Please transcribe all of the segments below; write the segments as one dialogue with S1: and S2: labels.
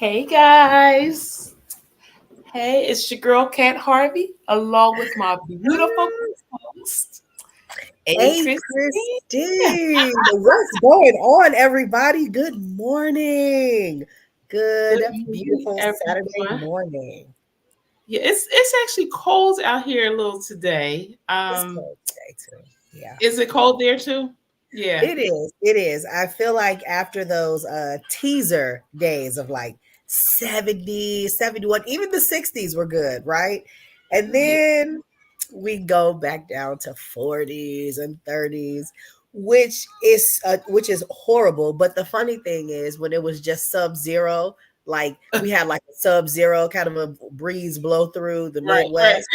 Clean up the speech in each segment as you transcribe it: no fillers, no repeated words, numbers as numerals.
S1: Hey guys. Hey, it's your girl Kat Harvey, along with my beautiful host, A
S2: Hey,
S1: Christine.
S2: Christine. What's going on, everybody? Good morning. Good,
S1: Good morning,
S2: beautiful Saturday
S1: everyone.
S2: morning.
S1: Yeah, it's actually cold out here a little today.
S2: It's cold today, too. Yeah,
S1: Is it cold there too? Yeah.
S2: it is. It is. I feel like after those teaser days of like 70, 71, even the 60s were good, right? And
S1: Yeah.
S2: then we go back down to 40s and 30s, which is horrible. But the funny thing is, when it was just sub-zero, like we had like a sub-zero kind of a breeze blow through the
S1: Right, right.
S2: Midwest,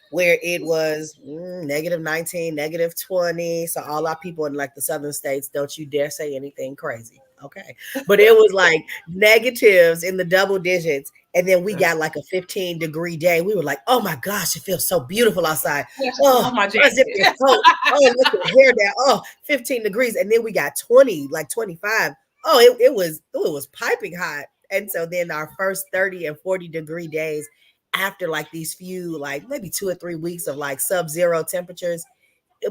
S2: where it was -19, -20. So all our people in like the southern states, don't you dare say anything crazy. Okay. But it was like negatives in the double digits. And then we got like a 15-degree day. We were like, oh my gosh, it feels so beautiful outside.
S1: Yes, I
S2: Oh,
S1: love my
S2: unzip your
S1: jacket.
S2: coat. Oh, let your hair down. Oh, 15 degrees. And then we got 20, like 25. Oh, it was piping hot. And so then our first 30 and 40-degree days after like these few, like maybe 2 or 3 weeks of like sub-zero temperatures,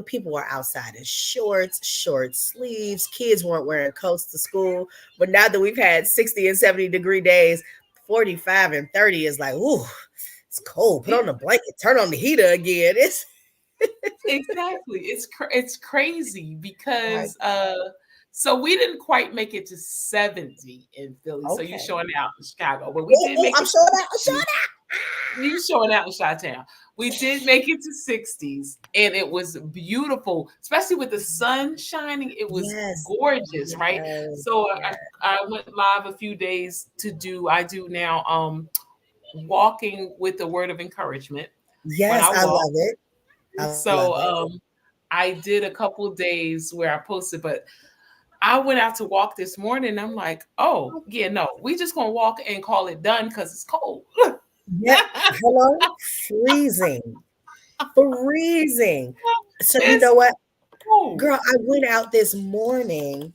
S2: people were outside in shorts, short sleeves. Kids weren't wearing coats to school. But now that we've had 60 and 70-degree days, 45 and 30 is like, ooh, it's cold. Put on the blanket, turn on the heater again. It's
S1: Exactly. It's crazy
S2: like,
S1: because so we didn't quite make it to 70 in Philly. So you
S2: okay.
S1: showing out in Chicago, but we
S2: Ooh,
S1: did
S2: ooh,
S1: make
S2: I'm
S1: it
S2: showing
S1: to
S2: out. I'm showing
S1: 60s. You showing out in Chi-Town. We did make it to 60s and it was beautiful, especially with the sun shining. It was
S2: Yes.
S1: gorgeous, right?
S2: Yes.
S1: So
S2: Yes.
S1: I went live a few days to do I do now walking with the word of encouragement when
S2: Yes,
S1: I
S2: I
S1: walk.
S2: love it. I love
S1: So
S2: it.
S1: I did a couple of days where I posted, but I went out to walk this morning. I'm like, oh yeah, no, we just gonna walk and call it done because it's cold.
S2: Yeah. Hello? Freezing. Freezing. So you
S1: It's
S2: know what?
S1: cold.
S2: Girl, I went out this morning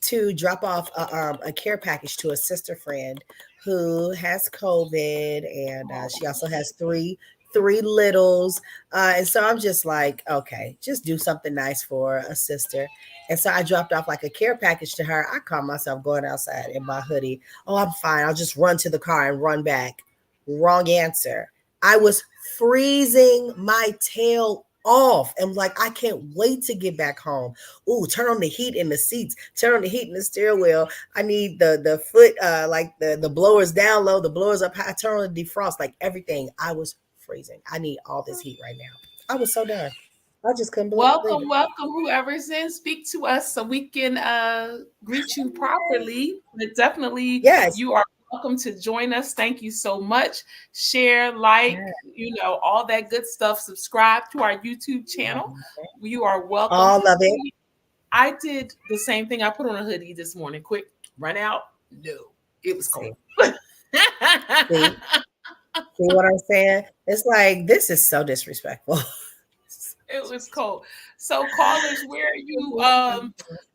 S2: to drop off a care package to a sister friend who has COVID, and she also has three littles. And so I'm just like, okay, just do something nice for a sister. And so I dropped off like a care package to her. I caught myself going outside in my hoodie. Oh, I'm fine. I'll just run to the car and run back. Wrong answer. I was freezing my tail off and like I can't wait to get back home. Ooh, turn on the heat in the seats, turn on the heat in the steering wheel. I need the foot like the blowers down low, the blowers up high, turn on the defrost, like everything. I was freezing. I need all this heat right now. I was so done. I just couldn't believe
S1: Welcome,
S2: it.
S1: welcome, whoever's in. Speak to us so we can greet you properly. But definitely,
S2: Yes.
S1: you are welcome to join us. Thank you so much. Share, like,
S2: Yeah.
S1: all that good stuff. Subscribe to our YouTube channel. You are welcome.
S2: All of it.
S1: I did the same thing. I put on a hoodie this morning. Quick, run out. No, it was cold.
S2: See, see, see what I'm saying? It's like this is so disrespectful.
S1: It was cold. So callers, where are you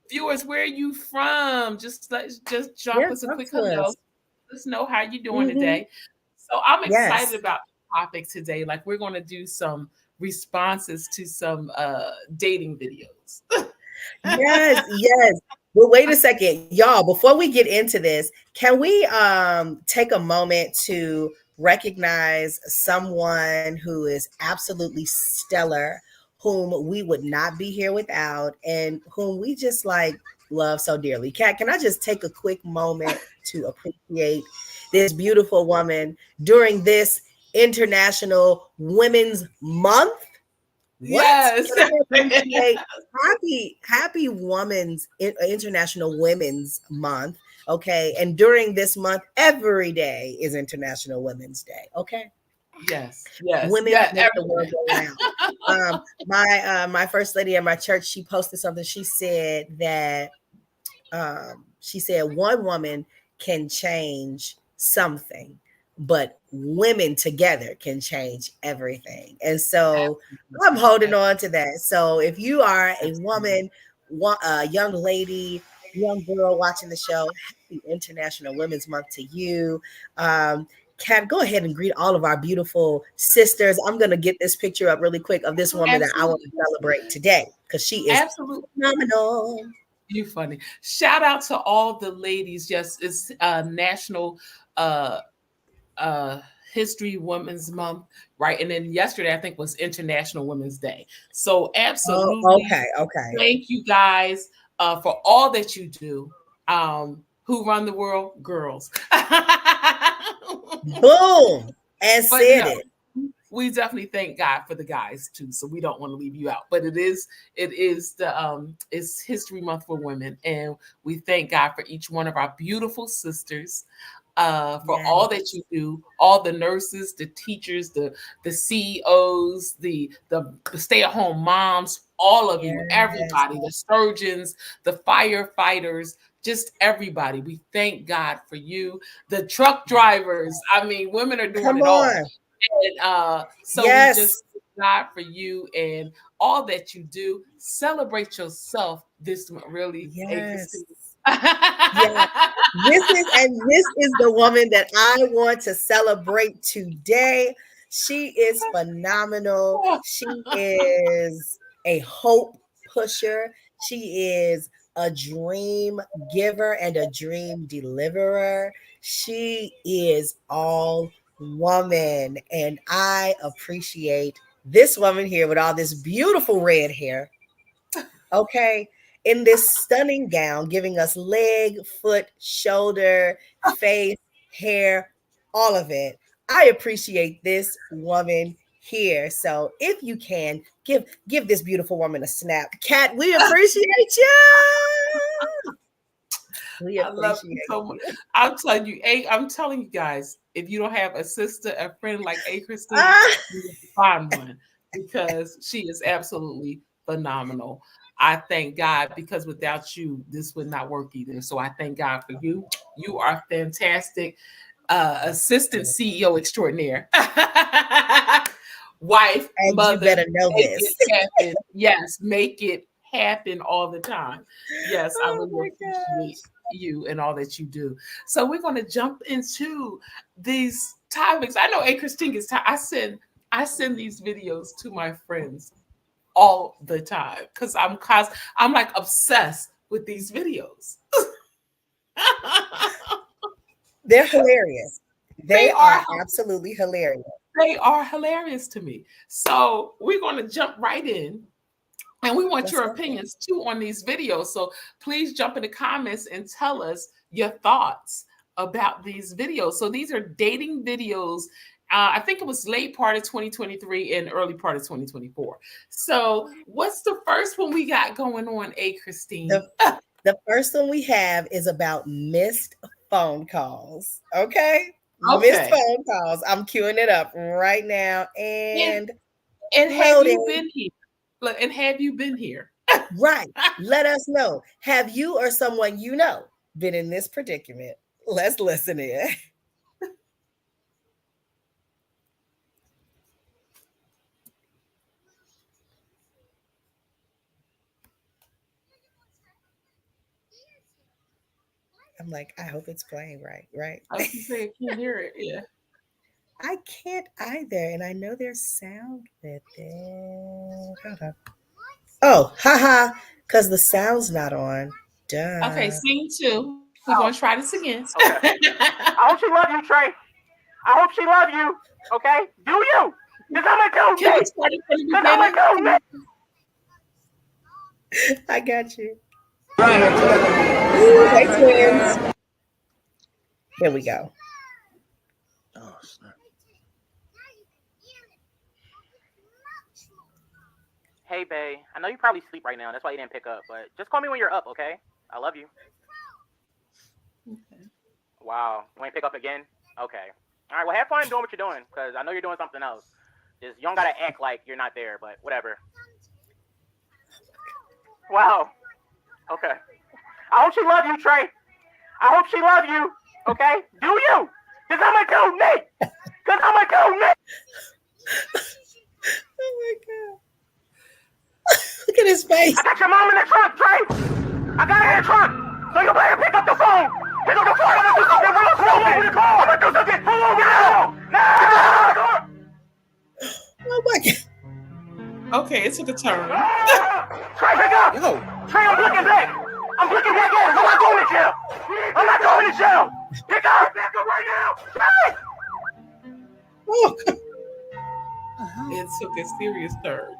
S1: viewers, where are you from? Just drop
S2: Yeah,
S1: us a
S2: talk
S1: quick
S2: to
S1: hello.
S2: us.
S1: Let us know how you doing
S2: Hmm.
S1: today. So I'm excited
S2: Yes.
S1: about the topic today. Like we're going to do some responses to some dating videos.
S2: Yes, yes. But wait a second, y'all, before we get into this, can we take a moment to recognize someone who is absolutely stellar, whom we would not be here without, and whom we just like love so dearly? Can I just take a quick moment to appreciate this beautiful woman during this International Women's Month? What?
S1: Yes.
S2: Can I appreciate happy International Women's Month? Okay. And during this month, every day is International Women's Day. Okay.
S1: Yes. Yes.
S2: Women
S1: Yeah.
S2: make the world go round. My first lady at my church, she posted something. She said one woman can change something, but women together can change everything. And so I'm holding on to that. So if you are a woman, a young lady young girl watching the show, happy International Women's Month to you. Kat, go ahead and greet all of our beautiful sisters. I'm going to get this picture up really quick of this woman that I want to celebrate today because she is phenomenal.
S1: You funny. Shout out to all the ladies. Yes, it's National History Women's Month, right? And then yesterday, I think, was International Women's Day. So absolutely.
S2: Okay.
S1: Thank you guys for all that you do. Who run the world? Girls.
S2: Boom. And said it.
S1: We definitely thank God for the guys too, so we don't want to leave you out. But it is it's History Month for women, and we thank God for each one of our beautiful sisters, for all that you do, all the nurses, the teachers, the CEOs, the stay-at-home moms, all of you, everybody, the surgeons, the firefighters, just everybody. We thank God for you. The truck drivers, I mean, women are doing it all. And so we just thank God for you and all that you do. Celebrate yourself this really.
S2: Yes. This is the woman that I want to celebrate today. She is phenomenal. She is a hope pusher. She is a dream giver and a dream deliverer. She is all woman, and I appreciate this woman here with all this beautiful red hair. Okay, in this stunning gown, giving us leg, foot, shoulder, face, hair, all of it. I appreciate this woman here. So if you can, give this beautiful woman a snap. Kat, we appreciate you.
S1: I love you so much. I'm telling you guys, if you don't have a sister, a friend like A. Christine, you need to find one because she is absolutely phenomenal. I thank God because without you, this would not work either. So I thank God for you. You are fantastic. Assistant CEO extraordinaire. Wife,
S2: and
S1: mother.
S2: You better know this.
S1: Yes, make it happen all the time. Yes, I really appreciate you and all that you do. So we're going to jump into these topics. I know A. Christine is I send these videos to my friends all the time because I'm like obsessed with these videos.
S2: They're hilarious. They are absolutely hilarious.
S1: They are hilarious to me. So we're going to jump right in. And we want your opinions too on these videos. So please jump in the comments and tell us your thoughts about these videos. So these are dating videos. I think it was late part of 2023 and early part of 2024. So what's the first one we got going on, A. Christine?
S2: The first one we have is about missed phone calls. Okay. Missed phone calls. I'm queuing it up right now. And
S1: have you been here? Look, and have you been here?
S2: Right. Let us know. Have you or someone you know been in this predicament? Let's listen in. I'm like, I hope it's playing right.
S1: I was say I can't hear it. Yeah.
S2: I can't either. And I know there's sound with it. Hold on. Oh, haha. Because the sound's not on. Duh.
S1: Okay, scene 2. We're going to try this again.
S3: Okay. I hope she love you, Trey. I hope she love you. Okay? Do you? Because I'm going to go. Because I'm going to go.
S2: I got you. Ooh, hey, twins. Here we go.
S3: Oh, snap. Hey, bae. I know you probably sleep right now. That's why you didn't pick up. But just call me when you're up, okay? I love you.
S1: Okay.
S3: Wow. You want to pick up again? Okay. All right. Well, have fun doing what you're doing because I know you're doing something else. Just you don't gotta act like you're not there, but whatever. Wow. Okay. I hope she love you, Trey. I hope she love you. Okay? Do you? Because I'm going to go, Nate. Because I'm going to go, Nate.
S2: Oh, my God. Look at his face.
S3: I got your mom in the trunk, Trey. I got her in the trunk. So you better pick up the phone. Pick up the phone. I'm gonna do something real slow over the call. I'm gonna do something now. Now.
S2: Oh my God.
S1: Okay, it took a turn.
S3: Trey, pick up.
S2: Yo.
S3: Trey, I'm looking back. I'm looking back at him. I'm not going to jail. I'm not going to jail. Pick up. Back up right now. Trey.
S2: Oh.
S1: It took a serious turn.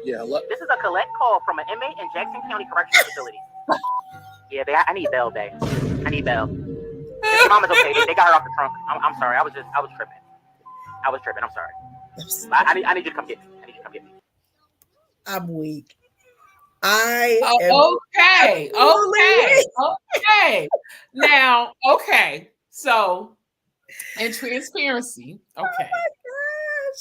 S4: Yeah, look.
S3: This is a collect call from an inmate in Jackson County Correctional Facility. Yeah, I need bail, babe. I need bail. Your mama's okay. They got her off the trunk. I'm sorry. I was tripping. I'm sorry. I need you to come get me.
S2: I'm weak. I am
S1: Okay. Now, okay. So, in transparency, okay.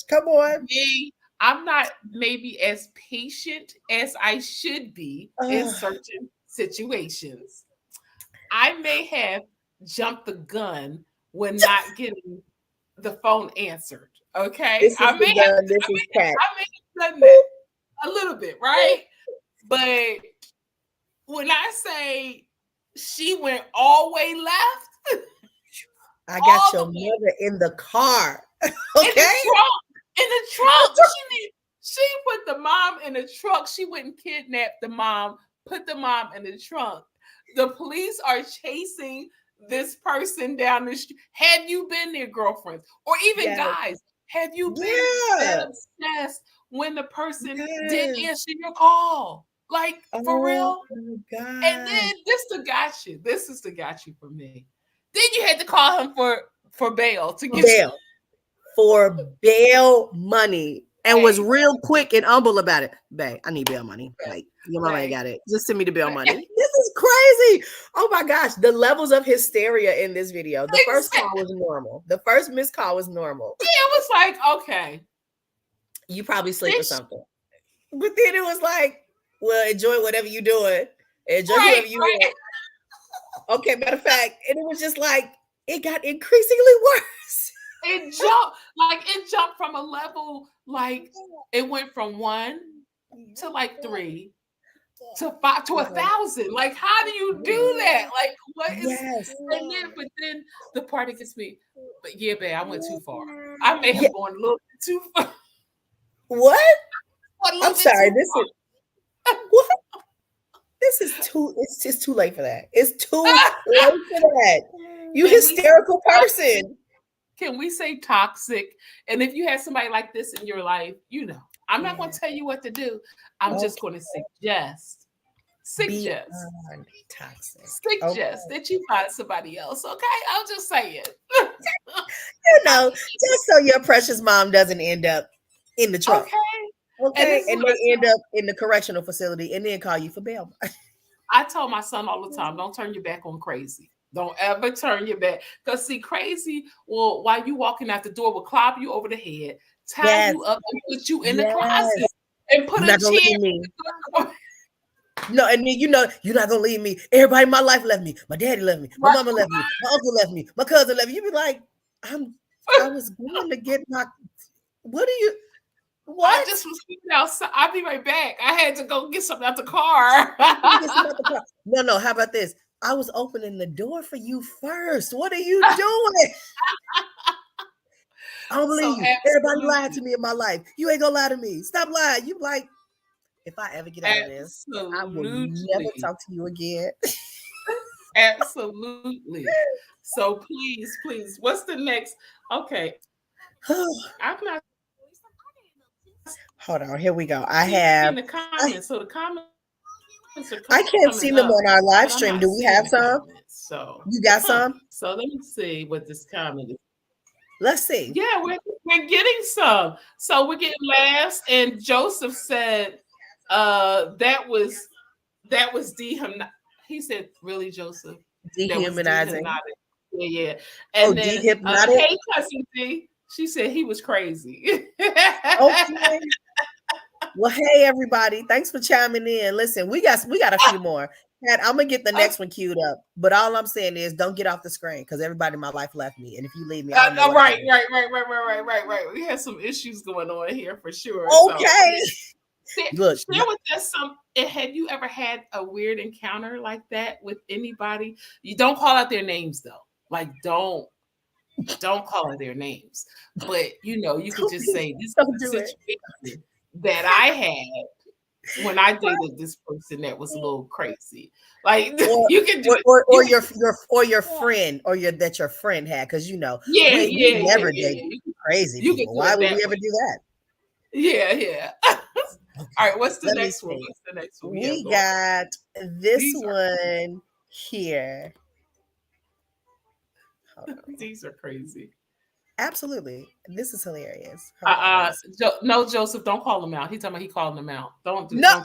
S2: Come on.
S1: Me, I'm not maybe as patient as I should be in certain situations. I may have jumped the gun when not getting the phone answered. Okay.
S2: This is
S1: I may have done that a little bit, right? But when I say she went all the way left,
S2: I got your mother in the car. Okay.
S1: In the trunk. She put the mom in the trunk. She went and kidnapped the mom, put the mom in the trunk. The police are chasing this person down the street. Have you been there, girlfriends? Or even guys, have you been that obsessed when the person didn't answer your call? Like, for real?
S2: Oh God.
S1: And then this got you. This is the got you for me. Then you had to call him for bail to get
S2: bail. For bail money. And was real quick and humble about it. Babe, I need bail money. Like, your mama ain't got it. Just send me the bail money. This is crazy. Oh my gosh. The levels of hysteria in this video. The first call was normal. The first missed call was normal.
S1: Yeah, it was like, okay.
S2: You probably sleep or something. But then it was like, well, enjoy whatever you're doing. Enjoy whatever you're doing. Okay, matter of fact, and it was just like, it got increasingly worse.
S1: It jumped from a level, like it went from 1 to like 3 to 5 to 1,000. Like, how do you do that? Like, what is and then but then the part that gets me, but yeah, babe, I went too far. I may have gone a little bit too far.
S2: What? I'm sorry, this is what? This is it's just too late for that. It's too late for that. You hysterical person.
S1: Can we say toxic? And if you have somebody like this in your life, you know, I'm not going to tell you what to do. I'm just going to suggest that you find somebody else. Okay, I'll just say it.
S2: You know, just so your precious mom doesn't end up in the trunk. Okay, and they end up in the correctional facility and then call you for bail.
S1: I tell my son all the time, don't turn your back on crazy. Don't ever turn your back. Because see, crazy will, while you walking out the door, will clop you over the head, tie you up, and put you in the closet. And put a chair.
S2: No, and then you know, you're not gonna leave me. Everybody in my life left me. My daddy left me. My mama left me. My uncle left me. My cousin left me. You be like, I was going to get my. What are you? What?
S1: I just was outside. I'll be right back. I had to go get something out the car.
S2: No. How about this? I was opening the door for you first. What are you doing? I don't believe you. Everybody lied to me in my life. You ain't gonna lie to me. Stop lying. You like, if I ever get out of this, I will never talk to you again.
S1: Absolutely. So please, what's the next? Okay. I'm not.
S2: Hold on, here we go. I have
S1: in the comments. So the comments
S2: I can't see them on our live stream. Do we have some?
S1: So
S2: you got some?
S1: So let me see what this comment is.
S2: Let's see.
S1: Yeah, we're getting some. So we're getting laughs, and Joseph said that was dehumanizing. He said, "Really, Joseph?
S2: Dehumanizing."
S1: Yeah. And then hey, cousin D, she said he was crazy.
S2: Okay. Well, hey everybody, thanks for chiming in. Listen, we got a few more. And I'm gonna get the next one queued up. But all I'm saying is, don't get off the screen because everybody in my life left me, and if you leave me, I don't know
S1: right. We have some issues going on here for sure.
S2: Okay. Look,
S1: Share with us some. Have you ever had a weird encounter like that with anybody? You don't call out their names though. Like don't call out their names. But you know, you could just say this
S2: don't
S1: is
S2: do
S1: a
S2: it.
S1: situation that I had when I dated this person that was a little crazy. Like you can do
S2: or
S1: it.
S2: your friend or your friend had, because you know
S1: Yeah,
S2: we never
S1: yeah.
S2: date crazy
S1: You can
S2: people.
S1: do
S2: Why
S1: it
S2: would
S1: that
S2: we ever
S1: way.
S2: do that?
S1: Yeah. All right, what's the
S2: Let me
S1: next one?
S2: see.
S1: What's the next one?
S2: We got this
S1: These are-
S2: one here. Hold on.
S1: These are crazy.
S2: Absolutely, this is hilarious. Hold on.
S1: No, Joseph, don't call him out. He talking about he calling them out. Don't do
S2: No.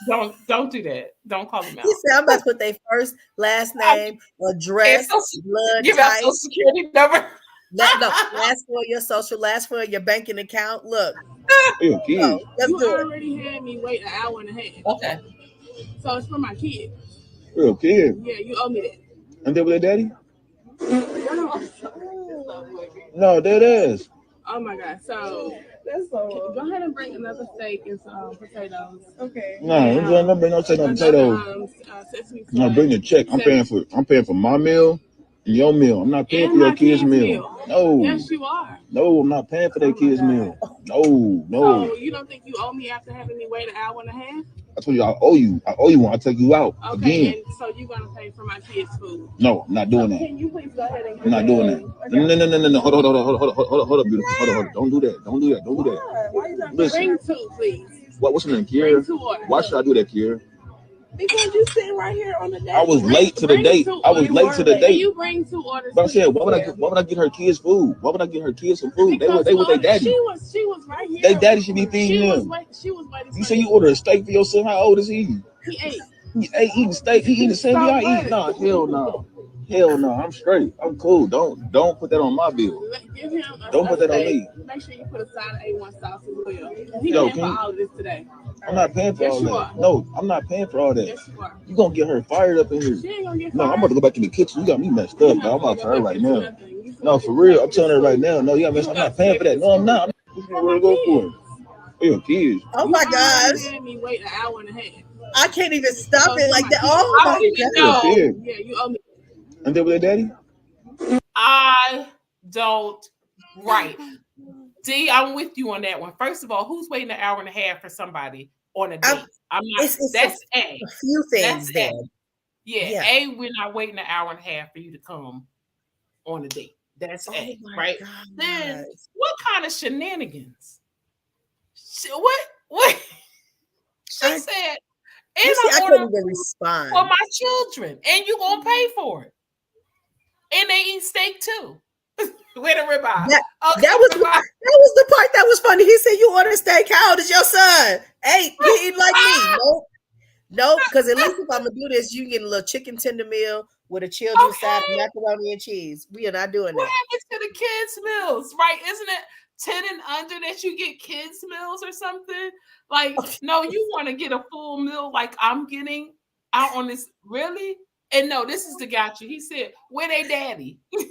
S1: that. Don't do that. Don't call him out.
S2: He said, "I'm about to put their first, last name, address, blood
S1: Give out
S2: type.
S1: social security number.
S2: Last for your social, last for your banking account. Look,
S4: Your kids.
S2: let's
S5: You
S2: do it.
S5: already had me wait an hour and a half.
S1: Okay.
S5: So it's for my kid.
S4: Real kid.
S5: Yeah, you owe me that.
S4: And they with their daddy? No, that is.
S5: Oh my God. So go ahead and bring another steak and some potatoes. Okay.
S4: No, don't bring no potatoes.
S5: Sesame
S4: No,
S5: sauce.
S4: bring the check. I'm paying for my meal and your meal. I'm not paying
S5: And
S4: for your
S5: my
S4: kids'
S5: kid's
S4: meal.
S5: meal.
S4: No.
S5: Yes, you are.
S4: No, I'm not paying for their kids'
S5: God.
S4: meal. No.
S5: So you don't think you owe me after having me wait an hour and a half?
S4: I told you I owe you. I owe you when I take you out
S5: Okay,
S4: again.
S5: and so you're gonna pay for my kids' food.
S4: No, I'm not doing that.
S5: Can you please go ahead and
S4: I'm not doing that. No. Hold up, beautiful. Hold on. Don't do that. Don't do that.
S5: Why you not
S4: Listen.
S5: bring two, please?
S4: What's her name,
S5: Bring
S4: Kiera?
S5: two orders.
S4: Why should I do that, Kiera?
S5: Because you sitting right here on the date.
S4: I was late to the date.
S5: Can you bring two orders?
S4: But I said, why would I get her kids food? Why would I get her kids some food? They with their daddy.
S5: She was right here.
S4: They daddy should be feeding them.
S5: She was waiting.
S4: You say you order a steak for your son. How old is he?
S5: He ate.
S4: He ate eating steak. He eating the same way I eat. No, hell no. I'm straight. I'm cool. Don't put that on my bill.
S5: Give him
S4: Don't put that on me.
S5: Make sure you put a side of A1 sauce as well. He
S4: Yo,
S5: paid for all of this today.
S4: I'm not paying for
S5: Yes,
S4: all
S5: you
S4: that.
S5: are.
S4: No, I'm not paying for all that.
S5: Yes, you are.
S4: You gonna get her fired up in here?
S5: She ain't gonna get
S4: No,
S5: fired.
S4: I'm about to go back in the kitchen. You got me messed up, bro. I'm about to tell her right now. No, for real. I'm telling her right now. No, you got messed up. I'm not paying for that. No, I'm not. What's gonna go for it? For your kids.
S2: Oh my gosh,
S5: You had me wait an hour and a half.
S2: I can't even stop it like that. Oh
S1: I
S2: my
S1: don't even
S2: god.
S1: know.
S4: Kid.
S5: Yeah, you owe me.
S4: And they with their daddy?
S1: I don't. Right. D, I'm with you on that one. First of all, who's waiting an hour and a half for somebody on a date? I'm not.
S2: It's
S1: That's
S2: a
S1: A.
S2: few things
S1: That's
S2: there.
S1: A. Yeah, A, we're not waiting an hour and a half for you to come on a date. That's A,
S2: my
S1: right?
S2: gosh.
S1: Then what kind of shenanigans? What? She
S2: I-
S1: said,
S2: You
S1: and
S2: see, I
S1: I
S2: couldn't
S1: ordered
S2: even
S1: food
S2: respond.
S1: for my children, and you gonna pay for it. And they eat steak too. With a ribeye.
S2: That-
S1: Okay,
S2: that was-
S1: ribeye.
S2: That was the part that was funny. He said, "You ordered steak. How old is your son? Hey, you eat like me? Nope. Because at least if I'm gonna do this, you can get a little chicken tender meal with a children's side of
S1: Okay.
S2: macaroni and cheese. We are not doing
S1: What
S2: that.
S1: happens to the kids' meals, right? Isn't it 10 and under that you get kids' meals or something? Like, no, you want to get a full meal like I'm getting out on this. Really? And no, this is the gotcha. He said, where they daddy? Where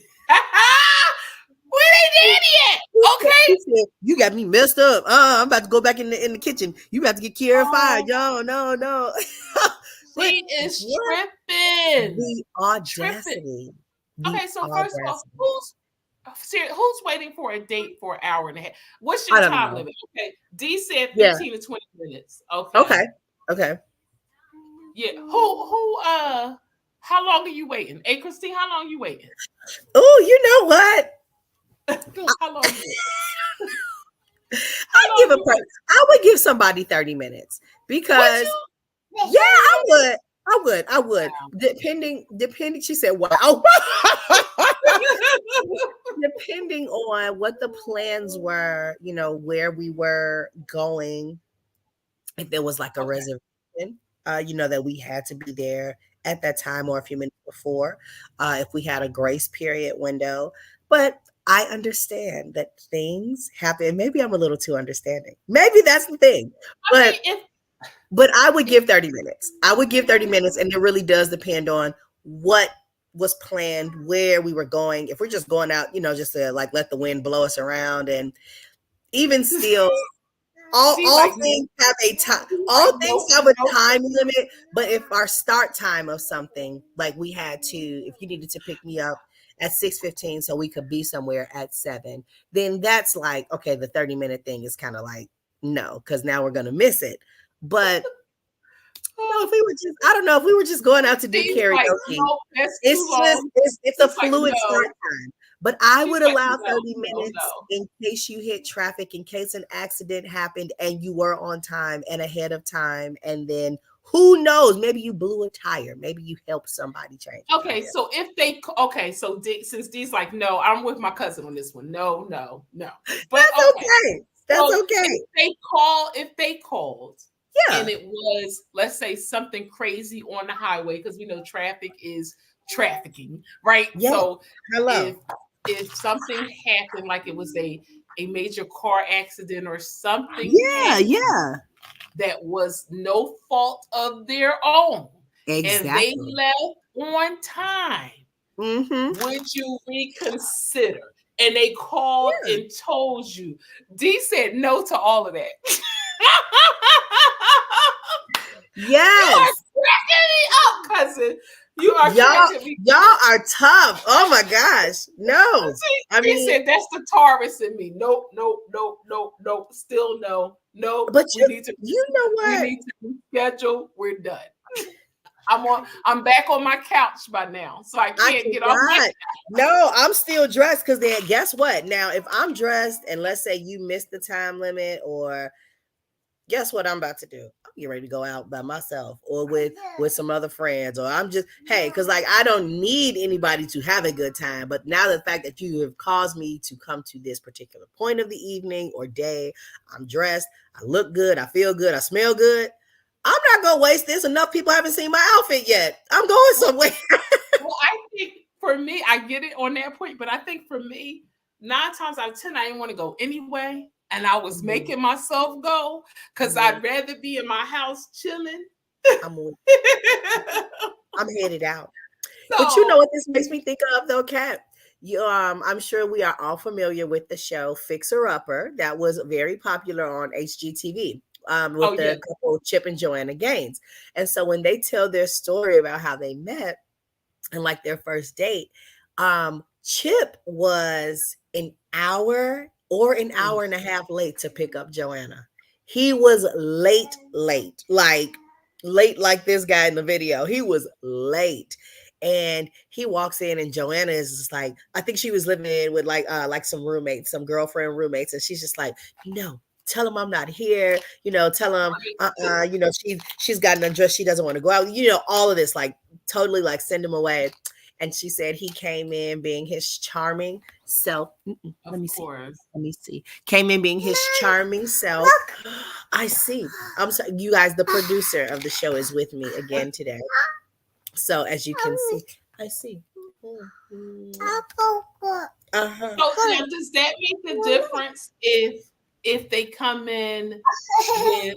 S1: they daddy at? Okay.
S2: He said, you got me messed up. I'm about to go back in the kitchen. You about to get Kiera fired.
S1: Oh.
S2: No. But
S1: She is
S2: what?
S1: tripping.
S2: The audacity. The
S1: Okay, so first of all,
S2: audacity.
S1: who's waiting for a date for an hour and a half? What's
S2: I
S1: your
S2: don't
S1: time
S2: know.
S1: limit? Okay, D said 15
S2: Yeah.
S1: to 20 minutes. Okay.
S2: Okay.
S1: Yeah. Who how long are you waiting? Hey Christine, how long are you waiting?
S2: Oh, you know what?
S1: How long are you waiting?
S2: I would give somebody 30 minutes because
S1: Would
S2: yeah, I would.
S1: Wow.
S2: Depending, she said, wow. Depending on what the plans were, where we were going, if there was like a reservation, that we had to be there at that time or a few minutes before, if we had a grace period window. But I understand that things happen. Maybe I'm a little too understanding. Maybe that's the thing. But I would give 30 minutes. I would give 30 minutes, and it really does depend on what was planned, where we were going. If we're just going out, just to like let the wind blow us around, and even still, all
S1: like,
S2: things have a time.
S1: She's
S2: All
S1: like,
S2: things
S1: no,
S2: have a
S1: no.
S2: time limit. But if our start time of something, like we had to, if you needed to pick me up at 6:15 so we could be somewhere at 7, then that's like, okay, the 30-minute thing is kind of like, no, because now we're gonna miss it. But if we were just, I don't know, if we were just going out to do
S1: She's
S2: karaoke,
S1: like, no, that's too
S2: it's
S1: long.
S2: just it's a
S1: She's like,
S2: fluid
S1: no.
S2: start time. But I
S1: She's
S2: would
S1: like,
S2: allow
S1: no,
S2: 30
S1: no,
S2: minutes
S1: no.
S2: in case you hit traffic, in case an accident happened and you were on time and ahead of time. And then who knows? Maybe you blew a tire. Maybe you helped somebody change. a
S1: Okay,
S2: tire.
S1: so if they so since D's like, no, I'm with my cousin on this one. No. But
S2: That's okay. That's
S1: So
S2: okay.
S1: if they called
S2: Yeah.
S1: and it was, let's say, something crazy on the highway, because we know traffic is trafficking, right?
S2: Yeah.
S1: So
S2: Hello.
S1: if something happened, like it was a major car accident or something,
S2: Yeah.
S1: that was no fault of their own, and they
S2: Exactly.
S1: left on time,
S2: Mm-hmm.
S1: would you reconsider? And they called and told you. D said no to all of that.
S2: Yes.
S1: You are cracking me up, cousin. You are cracking me.
S2: Y'all are tough. Oh my gosh. No. I
S1: He
S2: mean,
S1: said that's the Taurus in me. Nope. Still no.
S2: but
S1: We need to.
S2: you know
S1: We
S2: what?
S1: need to reschedule. We're done. I'm back on my couch by now, so I can't get off my couch.
S2: No, I'm still dressed because then guess what? Now, if I'm dressed and let's say you missed the time limit, or guess what I'm about to do? I'm getting ready to go out by myself or with some other friends, or I'm just, hey, because like I don't need anybody to have a good time. But now the fact that you have caused me to come to this particular point of the evening or day, I'm dressed, I look good, I feel good, I smell good. I'm not gonna waste this. Enough people haven't seen my outfit yet. I'm going somewhere.
S1: Well, I think for me, I get it on that point, but I think for me, 9 times out of 10, I didn't want to go anyway. And I was making myself go because I'd rather be in my house chilling.
S2: I'm headed out.
S1: So,
S2: But you know what this makes me think of though, Kat? I'm sure we are all familiar with the show Fixer Upper that was very popular on HGTV. With the couple Chip and Joanna Gaines. And so when they tell their story about how they met and like their first date, Chip was an hour or an hour and a half late to pick up Joanna. He was late, like this guy in the video. He was late. And he walks in and Joanna is just like, I think she was living with like some roommates, some girlfriend roommates. And she's just like, tell him I'm not here, tell him, she's gotten undressed. She doesn't want to go out, all of this, like totally like send him away. And she said he came in being his charming self. Let me see. Came in being his charming self. I see. I'm sorry, you guys, the producer of the show is with me again today. So as you can see, I see.
S1: So now, does that make a difference if they come in with,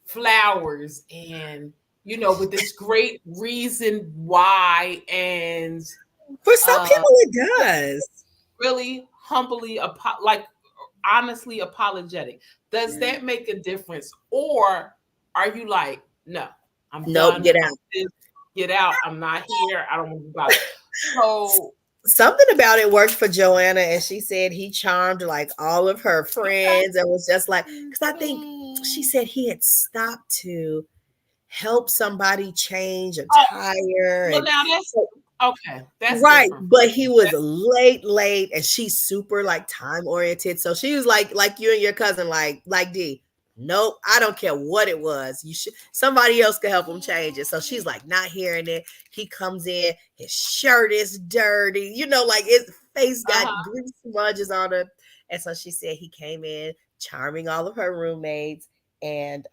S1: flowers and, with this great reason why, and
S2: for some people it does.
S1: Really humbly, honestly apologetic. Does that make a difference? Or are you like, no, I'm done.
S2: Get out.
S1: Get out. I'm not here. I don't want to be bothered. So
S2: something about it worked for Joanna, and she said he charmed like all of her friends and was just like, because I think she said he had stopped to help somebody change a tire.
S1: Well, now that's okay. That's
S2: right,
S1: different.
S2: But he was late, and she's super like time oriented. So she was like you and your cousin, like D. Nope, I don't care what it was. Somebody else could help him change it. So she's like not hearing it. He comes in, his shirt is dirty, like his face got grease smudges on it. And so she said he came in charming all of her roommates and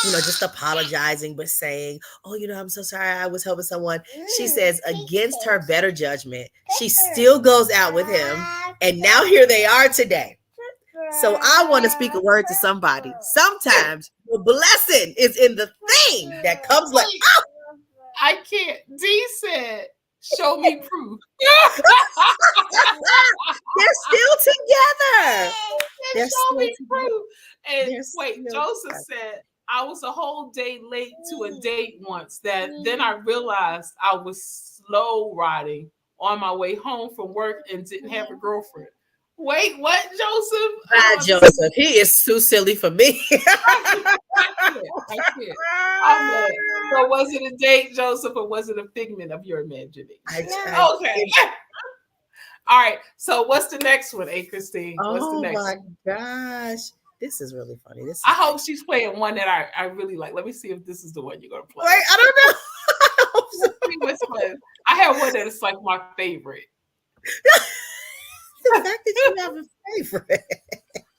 S2: just apologizing, but saying, oh, I'm so sorry, I was helping someone. She says against her better judgment, she still goes out with him. And now here they are today. So I want to speak a word to somebody. Sometimes the blessing is in the thing that comes like,
S1: I can't. D said Show me proof.
S2: They're still together. They're
S1: Show
S2: still
S1: me
S2: together.
S1: proof. And
S2: They're
S1: wait,
S2: still
S1: Joseph said I was a whole day late to a date once. That then I realized I was slow riding on my way home from work and didn't have a girlfriend. Wait, what, Joseph?
S2: Bye, Joseph. He is too silly for me.
S1: I can't. I'm mad. So was it a date, Joseph, or was it a figment of your imagination? Okay. All right. So what's the next one, Christine? What's the next
S2: my
S1: one?
S2: gosh. This is really funny. This is
S1: I hope she's playing one that I really like. Let me see if this is the one you're gonna play.
S2: Wait, I don't know.
S1: Let's see which one. I have one that is like my favorite.
S2: The fact that you have a favorite.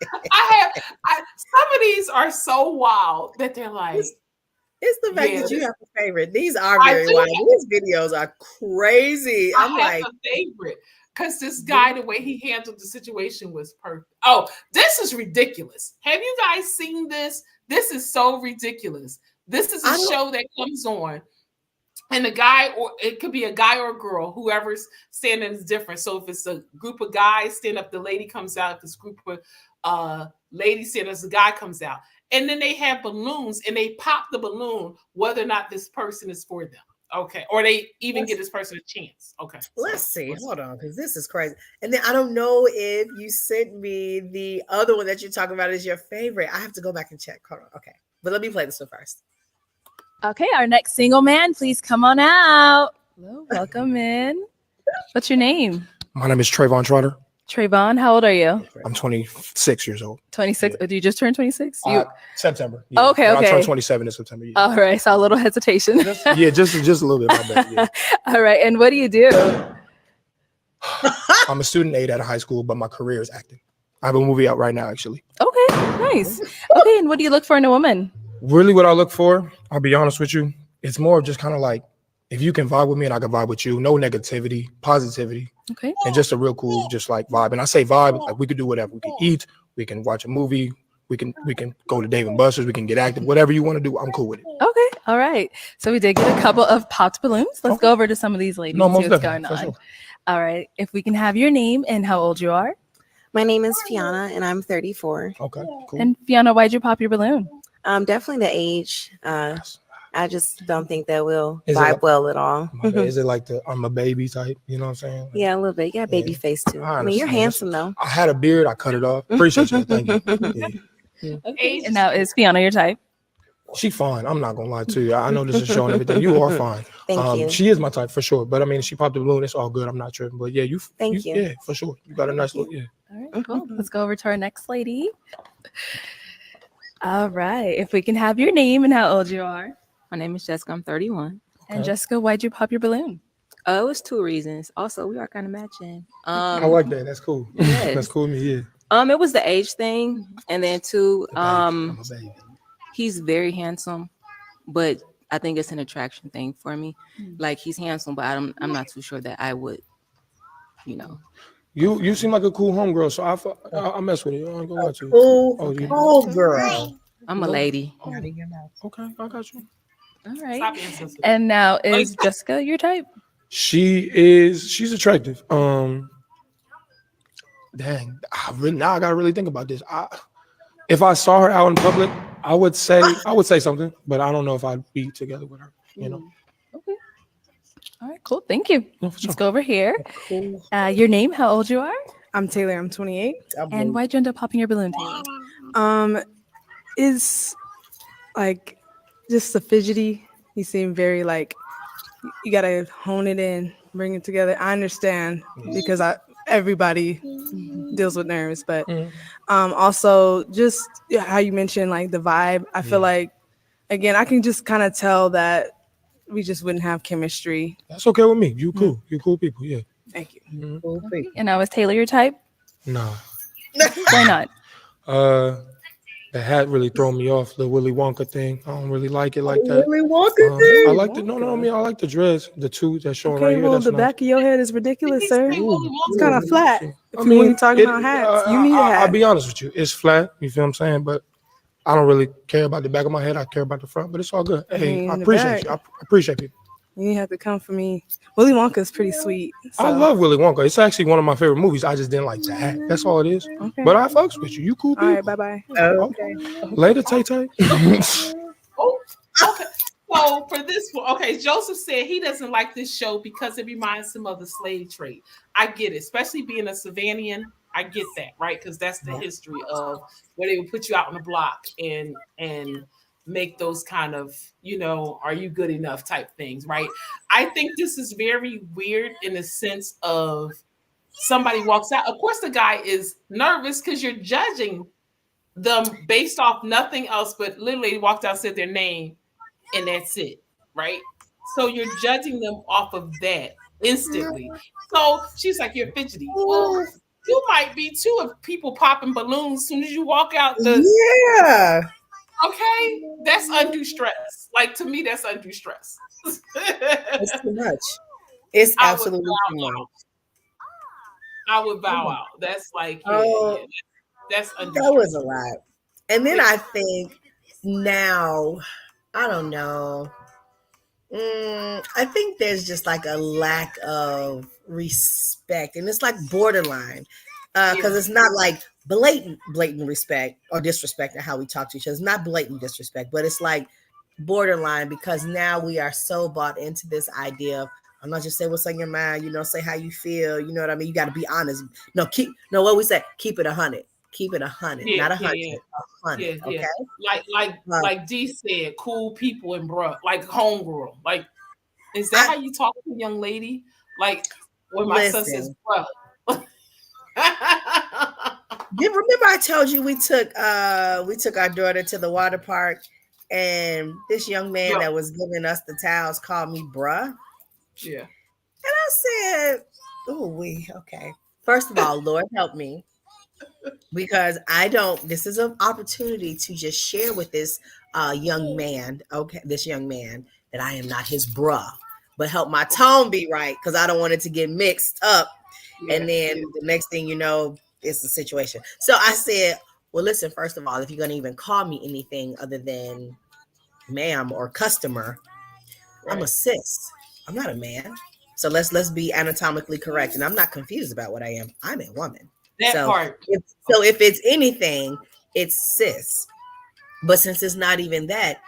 S1: Some of these are so wild that they're like.
S2: It's the fact
S1: Yeah,
S2: that you
S1: this-
S2: have a favorite. These are
S1: I
S2: very
S1: do
S2: wild.
S1: have-
S2: These videos are crazy. I'm
S1: I
S2: like,
S1: have a favorite because this guy, the way he handled the situation was perfect. Oh, this is ridiculous. Have you guys seen this? This is so ridiculous. This is a show that comes on, and the guy, or it could be a guy or a girl, whoever's standing is different. So if it's a group of guys stand up, the lady comes out. If it's a group of ladies stand up, the guy comes out. And then they have balloons and they pop the balloon whether or not this person is for them. Okay. Or they even give this person a chance. Okay.
S2: let's see. Hold on, because this is crazy. And then I don't know if you sent me the other one that you're talking about is your favorite. I have to go back and check. Hold on. Okay. But let me play this one first.
S6: Okay, our next single man, please come on out. Hello, welcome in. What's your name?
S7: My name is Trayvon Trotter.
S6: Trayvon, how old are you?
S7: I'm 26 years old.
S6: 26. Oh, you just turned 26? You
S7: September.
S6: Okay,
S7: But I
S6: okay.
S7: turned 27 in September. Yeah,
S6: all right, so a little hesitation.
S7: just a little bit. My bad. Yeah.
S6: All right, and what do you do?
S7: I'm a student aide at a high school, but my career is acting. I have a movie out right now, actually.
S6: Okay, nice. Okay, and what do you look for in a woman?
S7: Really, what I look for, I'll be honest with you, it's more of just kind of like if you can vibe with me and I can vibe with you, no negativity, positivity,
S6: Okay.
S7: and just a real cool, just like vibe. And I say vibe, like we could do whatever. We can eat, we can watch a movie, we can go to Dave and Buster's, we can get active, whatever you want to do, I'm cool with it.
S6: Okay, all right. So we did get a couple of popped balloons. Let's go over to some of these ladies
S7: No,
S6: and
S7: most
S6: see what's
S7: definitely,
S6: going
S7: for
S6: on.
S7: sure.
S6: All right, if we can have your name and how old you are.
S8: My name is Fiona, and I'm 34.
S7: Okay, cool.
S6: And Fiona, why'd you pop your balloon?
S8: Definitely the age. I just don't think that will
S7: Is it
S8: vibe
S7: like-
S8: well at all.
S7: My bad. Is it like the I'm a baby type? You know what I'm saying? Like,
S8: Yeah, a little bit. You got baby
S7: Yeah.
S8: face too.
S7: I
S8: I mean, you're
S7: understand.
S8: handsome though.
S7: I had a beard, I cut it off. Appreciate you. Thank you. Yeah.
S6: Okay. And now is Fiona your type?
S7: She fine. I'm not gonna lie to you. I know this is showing everything. You are fine.
S8: Thank you.
S7: She is my type for sure. But I mean, she popped the balloon. It's all good. I'm not tripping. But yeah,
S8: Thank you.
S7: Yeah, for sure. You got a nice look. Yeah.
S6: All right, cool. Let's go over to our next lady. All right. If we can have your name and how old you are.
S9: My name is Jessica. I'm 31.
S6: And Jessica, why'd you pop your balloon?
S9: It was 2 reasons. Also, we are kind of matching.
S7: I like that. That's cool.
S9: Yes.
S7: That's cool with me. Yeah.
S9: It was the age thing, and then 2,
S7: I'm a baby.
S9: he's very handsome, but I think it's an attraction thing for me. Like he's handsome, but I'm not too sure that I would, you know.
S7: You seem like a cool homegirl, so I mess with it. I ain't gonna lie to you.
S2: Cool,
S7: Oh, you-
S2: cool girl.
S9: I'm a lady.
S7: Okay, I got you.
S6: All right.
S1: Stop being sensitive.
S6: And now is Jessica your type?
S7: She's attractive. Dang, now I gotta really think about this. If I saw her out in public, I would say something, but I don't know if I'd be together with her. You know,
S6: Okay. All right, cool. Thank you.
S7: no, for sure.
S6: Let's go over here. Your name, how old you are,
S10: I'm Taylor. I'm 28.
S6: and why'd you end up popping your balloon, Taylor?
S10: Is like just the fidgety. You seem very like you gotta hone it in, bring it together. I understand because everybody deals with nerves, but also just how you mentioned like the vibe. I feel like again I can just kind of tell that we just wouldn't have chemistry.
S7: That's okay with me. You cool. You cool people. Yeah.
S10: Thank you.
S7: Mhm.
S6: And now is Taylor your type?
S7: Nah.
S6: Why not?
S7: The hat really throw me off. The Willy Wonka thing. I don't really like it like that.
S2: Willy Wonka thing.
S7: I like the I mean I like the dress, the two that's showing
S10: Okay,
S7: right here.
S10: well
S7: That's
S10: the
S7: nice.
S10: back of your head is ridiculous, sir. It's kind of flat.
S7: I
S10: When you're talking about hats, you need a
S7: I'll
S10: hat.
S7: be honest with you. It's flat. You feel what I'm saying? But I don't really care about the back of my head. I care about the front. But it's all good. Hey,
S10: mean,
S7: I
S10: the
S7: appreciate
S10: back.
S7: you. I appreciate people.
S10: You have to come for me. Willy Wonka is pretty sweet. So.
S7: I love Willy Wonka. It's actually one of my favorite movies. I just didn't like the act. That's all it is.
S10: Okay.
S7: But I fucks with you. You cool,
S10: All
S7: dude?
S10: right, bye-bye.
S2: Okay.
S7: Later, Tay-Tay.
S1: Oh, okay. So for this one, okay, Joseph said he doesn't like this show because it reminds him of the slave trade. I get it, especially being a Savanian. I get that, right? Because that's the history of where they would put you out on the block and make those kind of, are you good enough type things, right? I think this is very weird in the sense of somebody walks out. Of course, the guy is nervous because you're judging them based off nothing else, but literally walked out, said their name, and that's it, right? So you're judging them off of that instantly. So she's like, you're fidgety. Well, you might be too if people popping balloons as soon as you walk out the
S2: Yeah.
S1: Okay, that's undue stress. Like, to me, that's undue stress.
S2: It's too much. It's absolutely too much.
S1: I would bow out. That's like, that's undue
S2: that
S1: stress.
S2: was a lot. And then I think now, I don't know. I think there's just like a lack of respect, and it's like borderline because it's not like blatant respect or disrespect in how we talk to each other. It's not blatant disrespect, but it's like borderline because now we are so bought into this idea of I'm not just saying what's on your mind, say how you feel, you know what I mean? You got to be honest. What we say, keep it 100. Keep it 100, not 100. 100. Okay.
S1: Like D said, cool people and bruh, like homegirl. Like, is that how you talk to a young lady? Like when my son says bruh.
S2: Remember I told you we took our daughter to the water park and this young man that was giving us the towels called me bruh.
S1: Yeah.
S2: And I said, okay. First of all, Lord help me. Because this is an opportunity to just share with this young man, that I am not his bruh, but help my tone be right because I don't want it to get mixed up. And then the next thing you know, it's a situation. So I said, well, listen, first of all, if you're going to even call me anything other than ma'am or customer, I'm a sis. I'm not a man. So let's be anatomically correct. And I'm not confused about what I am. I'm a woman.
S1: Part.
S2: If it's anything, it's sis. But since it's not even that,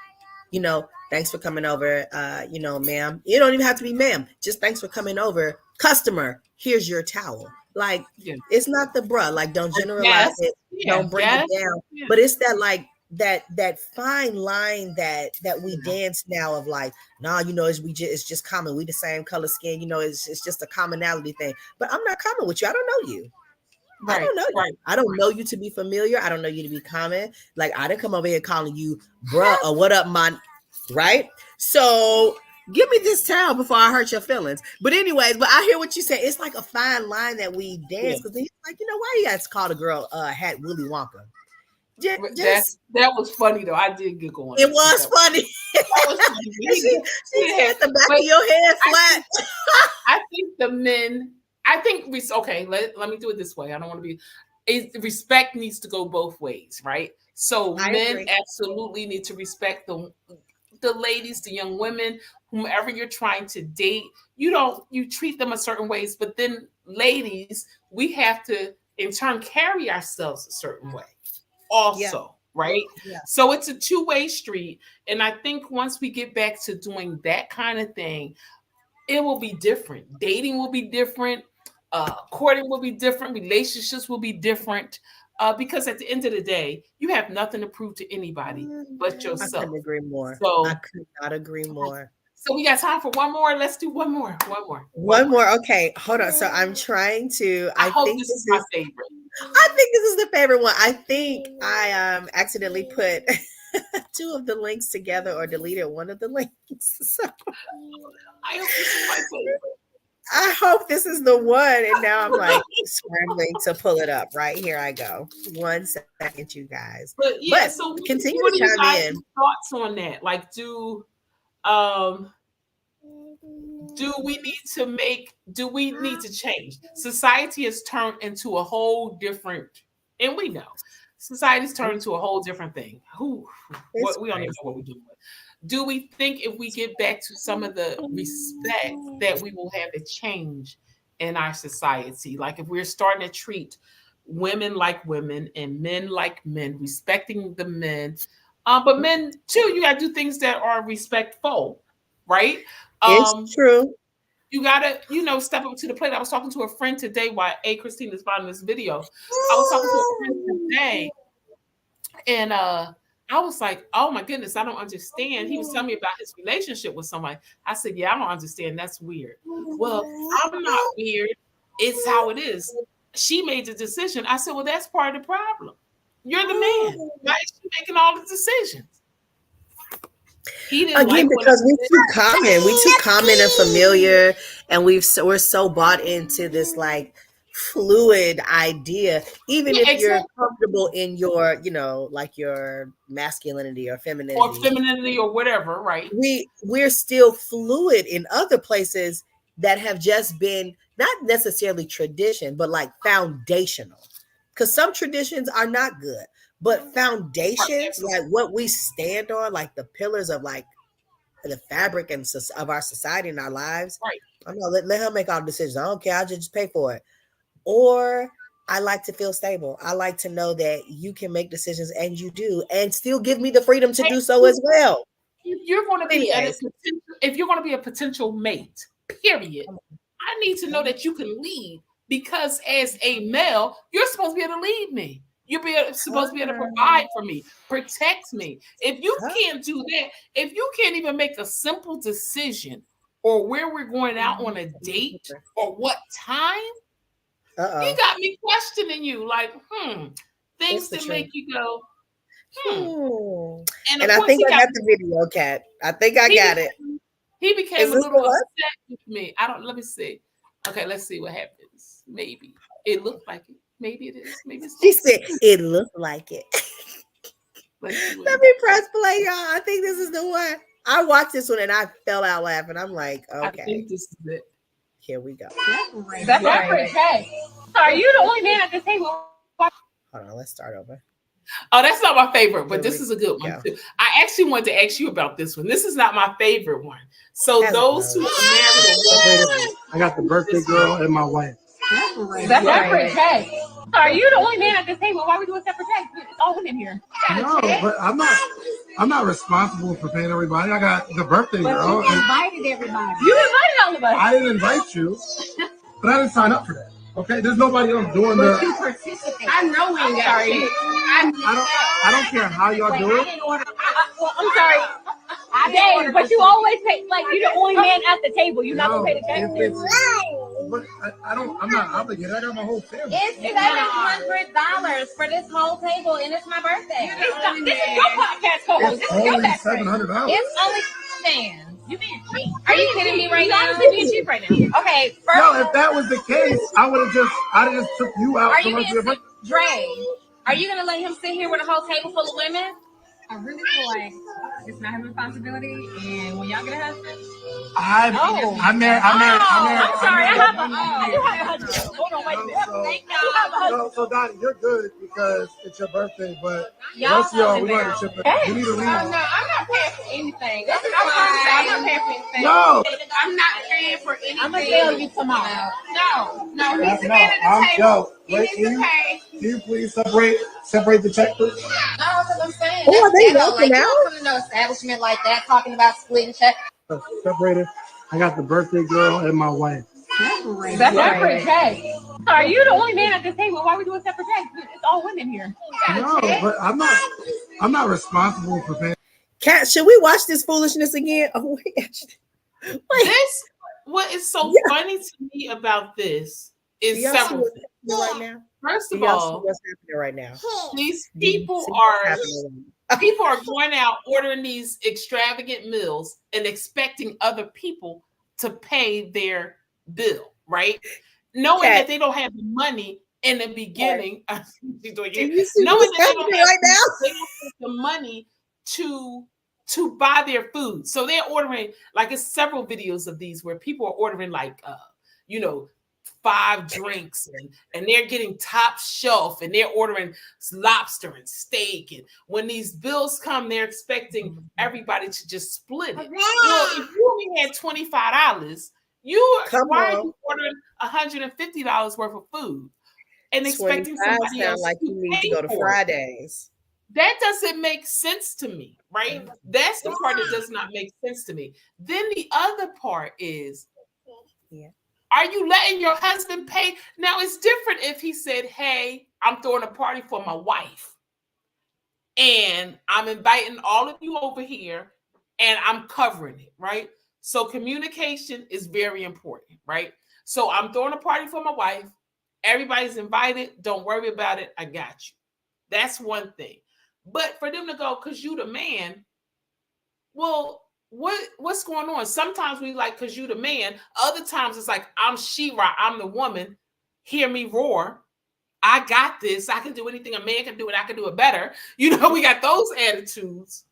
S2: thanks for coming over. Ma'am. You don't even have to be ma'am. Just thanks for coming over. Customer, here's your towel. Like it's not the bruh. Like don't generalize it. Don't bring it down. Yeah. But it's that like that fine line that we dance now of like, it's just common. We the same color skin. It's just a commonality thing. But I'm not common with you. I don't know you. I don't know you. I don't know you to be familiar. I don't know you to be common. Like I didn't come over here calling you bruh or what up, man. Right? So give me this towel before I hurt your feelings. But anyways, I hear what you say. It's like a fine line that we dance because then you're like, why you guys call a girl hat Willy Wonka?
S1: That was funny though. I did giggle on
S2: it. Was funny. That was funny. she had the back of your head flat.
S1: I think the men. Let me do it this way. I don't want to be. Respect needs to go both ways, right? So men absolutely need to respect the ladies, the young women, whomever you're trying to date. You treat them a certain ways, but then ladies, we have to in turn carry ourselves a certain way also, right? Yeah. So it's a two-way street. And I think once we get back to doing that kind of thing, it will be different. Dating will be different. Courting will be different. Relationships will be different. Because at the end of the day, you have nothing to prove to anybody but yourself.
S2: I couldn't agree more.
S1: So
S2: I could not agree more.
S1: So we got time for one more. Let's do one more.
S2: One more. Okay, hold on. So I'm trying to.
S1: I think this is my favorite.
S2: I think this is the favorite one. I think I accidentally put two of the links together or deleted one of the links. So
S1: I hope this is my favorite.
S2: I hope this is the one. And now I'm like scrambling to pull it up. Right here I go. 1 second, you guys.
S1: But so
S2: continue
S1: to
S2: chime in.
S1: Thoughts on that? Like, do we need to change? Society has turned into a whole different, and we know society's turned into a whole different thing. We don't even know what we're doing. do we think if we get back to some of the respect that we will have a change in our society? Like if we're starting to treat women like women and men like men, respecting the men, but men too, you got to do things that are respectful, right?
S2: It's true.
S1: You gotta, step up to the plate. I was talking to a friend today while Christine is finding this video. I was talking to a friend today, and I was like, oh my goodness, I don't understand. He was telling me about his relationship with somebody. I said, yeah, I don't understand. That's weird. Well, I'm not weird. It's how it is. She made the decision. I said, well, that's part of the problem. You're the man. Why is she making all the decisions? He didn't
S2: Again,
S1: like
S2: because we're too common. We too common and familiar, and we're so bought into this like fluid idea. Even if you're comfortable in your, like your masculinity or femininity
S1: or whatever, right?
S2: We're still fluid in other places that have just been not necessarily tradition, but like foundational. Because some traditions are not good. But foundations, like what we stand on, like the pillars of like the fabric and of our society and our lives.
S1: Right.
S2: I'm gonna let her make all the decisions. I don't care. I just pay for it. Or I like to feel stable. I like to know that you can make decisions, and you do, and still give me the freedom to do so as well.
S1: If you're going to be a potential mate, period, I need to know that you can lead, because as a male, you're supposed to be able to lead me. You're supposed to be able to provide for me, protect me. If you can't do that, if you can't even make a simple decision or where we're going out on a date or what time, you got me questioning you. Like, things that make you go,
S2: And I think I got the video, Kat. I think I got it.
S1: He became a little upset with me. Let me see. Okay, let's see what happens. Maybe it looked like it. Maybe it is. Maybe it's
S2: she said it looked like it. Let me press play, y'all. I think this is the one. I watched this one and I fell out laughing. I'm like, okay.
S1: I think this is it.
S2: Here we go.
S11: Separate. Hey, are you the only man at the table?
S2: Hold on, let's start over.
S1: Oh, that's not my favorite, but this is a good one too. I actually wanted to ask you about this one. This is not my favorite one. So those who are married,
S12: I got the birthday girl and my wife.
S11: Separate. Hey, are you the only man at this table? Why are we doing separate checks? It's all women here.
S12: No, but I'm not responsible for paying everybody. I got the birthday girl.
S11: You invited everybody. You invited all of us.
S12: I didn't invite you, but I didn't sign up for that. Okay, there's nobody else doing
S11: But you participate. I know we ain't got shit.
S12: I don't care how y'all do it.
S11: I'm sorry. Dave, but you always pay, like you're the only man at the table. You're not gonna pay the check.
S12: But I'm not obligated. I got my whole family.
S11: It's $700 for this whole table, and it's my birthday. This is your podcast co-host.
S12: It's only $700.
S11: It's only Stan. You being cheap? Are you kidding me right now? You're being cheap right now. Okay.
S12: No, if that was the case, I'd have just took you out.
S11: Are you being Dre? Are you gonna let him sit here with a whole table full of women? I really feel like it's not his responsibility, and when y'all get a husband, I'm married. I'm sorry, I have a husband. Hold on, wait a minute. Thank y'all.
S12: So Donnie, you're good because it's your birthday, but rest of y'all, we want to chip in. You need to leave.
S11: No, I'm not paying for anything. I'm not paying for anything.
S12: No,
S11: I'm not paying for anything. I'm gonna tell you tomorrow. No, he's the man at the table.
S12: Can you please separate the check, please?
S11: No, because I'm saying.
S2: Oh, are they walking
S11: You
S2: out?
S11: don't come to no establishment like that talking about splitting check.
S12: Separated. I got the birthday girl and my wife.
S11: Separate checks. Are you the only man at this table? Why are we doing separate checks? It's all women here.
S12: No, but I'm not responsible for paying.
S2: Kat, should we watch this foolishness again? Oh, wait.
S1: What is so funny to me about this is several things.
S2: Right now.
S1: First of all,
S2: what's happening right now?
S1: These people are going out ordering these extravagant meals and expecting other people to pay their bill, right? Knowing that they don't have the money in the beginning, knowing that they don't have the money to buy their food. So they're ordering, like it's several videos of these where people are ordering like 5 drinks and they're getting top shelf and they're ordering lobster and steak. And when these bills come, they're expecting everybody to just split it. Well, if you only had $25, why are you ordering $150 worth of food and expecting somebody else
S2: like you need to go to Fridays?
S1: That doesn't make sense to me, right? That's the part that does not make sense to me. Then the other part is, are you letting your husband pay? Now, it's different if he said, hey, I'm throwing a party for my wife and I'm inviting all of you over here and I'm covering it, right? So communication is very important, right? So I'm throwing a party for my wife. Everybody's invited. Don't worry about it. I got you. That's one thing. But for them to go, because you the man, well, what's going on? Sometimes we like, because you the man. Other times it's like, I'm She-Ra, I'm the woman. Hear me roar. I got this. I can do anything a man can do it. I can do it better. You know, we got those attitudes.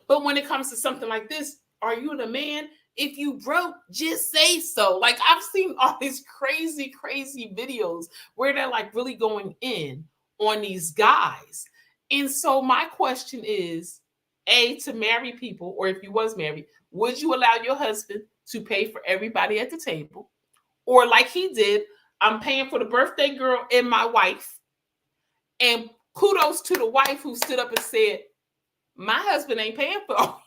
S1: But when it comes to something like this, are you the man? If you broke, just say so. Like, I've seen all these crazy, crazy videos where they're like really going in on these guys. And so my question is, to marry people, or if you was married, would you allow your husband to pay for everybody at the table? Or like he did, I'm paying for the birthday girl and my wife. And kudos to the wife who stood up and said, my husband ain't paying for all.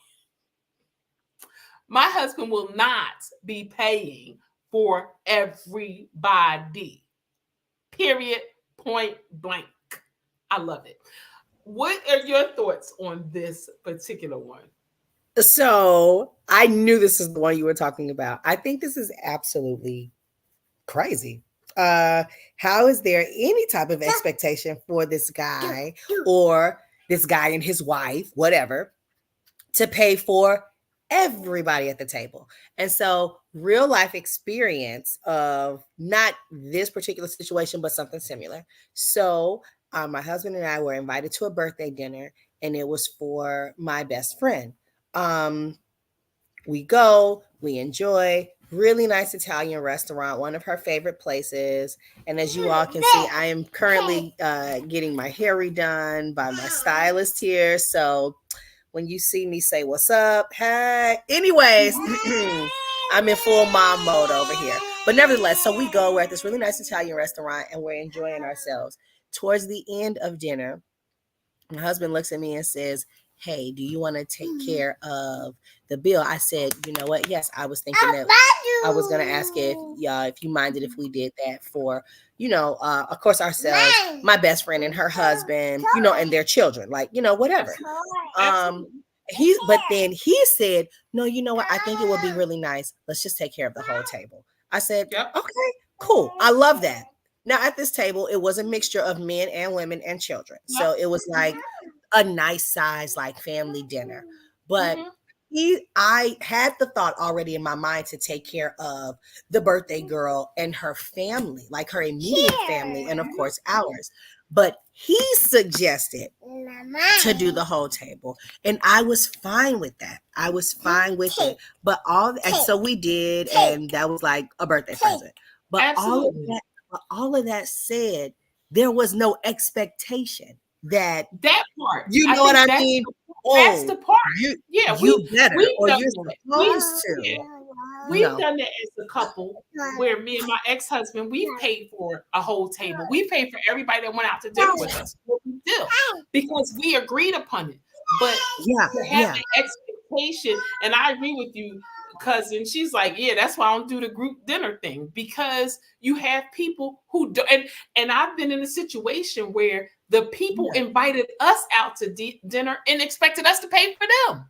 S1: My husband will not be paying for everybody. Period. Point blank. I love it. What are your thoughts on this particular one?
S2: So I knew this is the one you were talking about. I think this is absolutely crazy. How is there any type of expectation for this guy or this guy and his wife, whatever, to pay for everybody at the table? And so real life experience of not this particular situation, but something similar. So my husband and I were invited to a birthday dinner, and it was for my best friend. We go, we enjoy, really nice Italian restaurant, one of her favorite places. And as you all can see, I am currently getting my hair redone by my stylist here. So when you see me, say what's up. Hey, anyways, I'm in full mom mode over here. But nevertheless, so we go, we're at this really nice Italian restaurant and we're enjoying ourselves. Towards the end of dinner, my husband looks at me and says, hey, do you want to take care of the bill? I said, you know what? Yes, I was thinking that I was going to ask if you minded if we did that for, of course, ourselves, my best friend and her husband, and their children, like, whatever. But then he said, no, you know what? I think it would be really nice. Let's just take care of the whole table. I said, okay, cool. I love that. Now at this table, it was a mixture of men and women and children. So it was like a nice size, like family dinner. But I had the thought already in my mind to take care of the birthday girl and her family, like her immediate family, and of course ours. But he suggested to do the whole table. And I was fine with that. I was fine with it. But so we did, and that was like a birthday present. But all of that said, there was no expectation that
S1: part.
S2: You know what I mean?
S1: That's the part.
S2: You better, or you're supposed to.
S1: We've done that as a couple, where me and my ex-husband, we've paid for a whole table. We paid for everybody that went out to dinner with us. What we do, because we agreed upon it. But to have the expectation, and I agree with you, cousin. She's like, yeah, that's why I don't do the group dinner thing, because you have people who do, and I've been in a situation where the people invited us out to dinner and expected us to pay for them.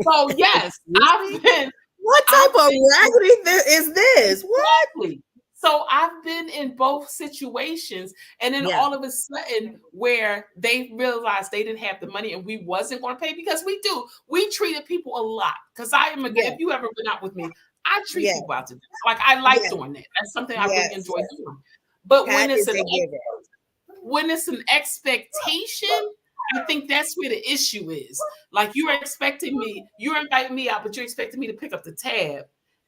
S1: So yes, I've been.
S2: What type of raggedy is this? What?
S1: Exactly. So I've been in both situations, and then all of a sudden, where they realized they didn't have the money and we wasn't going to pay, because we treated people a lot. Because I am if you ever been out with me, I treat people out to dinner. Like, I like doing that. That's something I really enjoy doing. But when it's an expectation, I think that's where the issue is. Like, you're inviting me out, but you're expecting me to pick up the tab.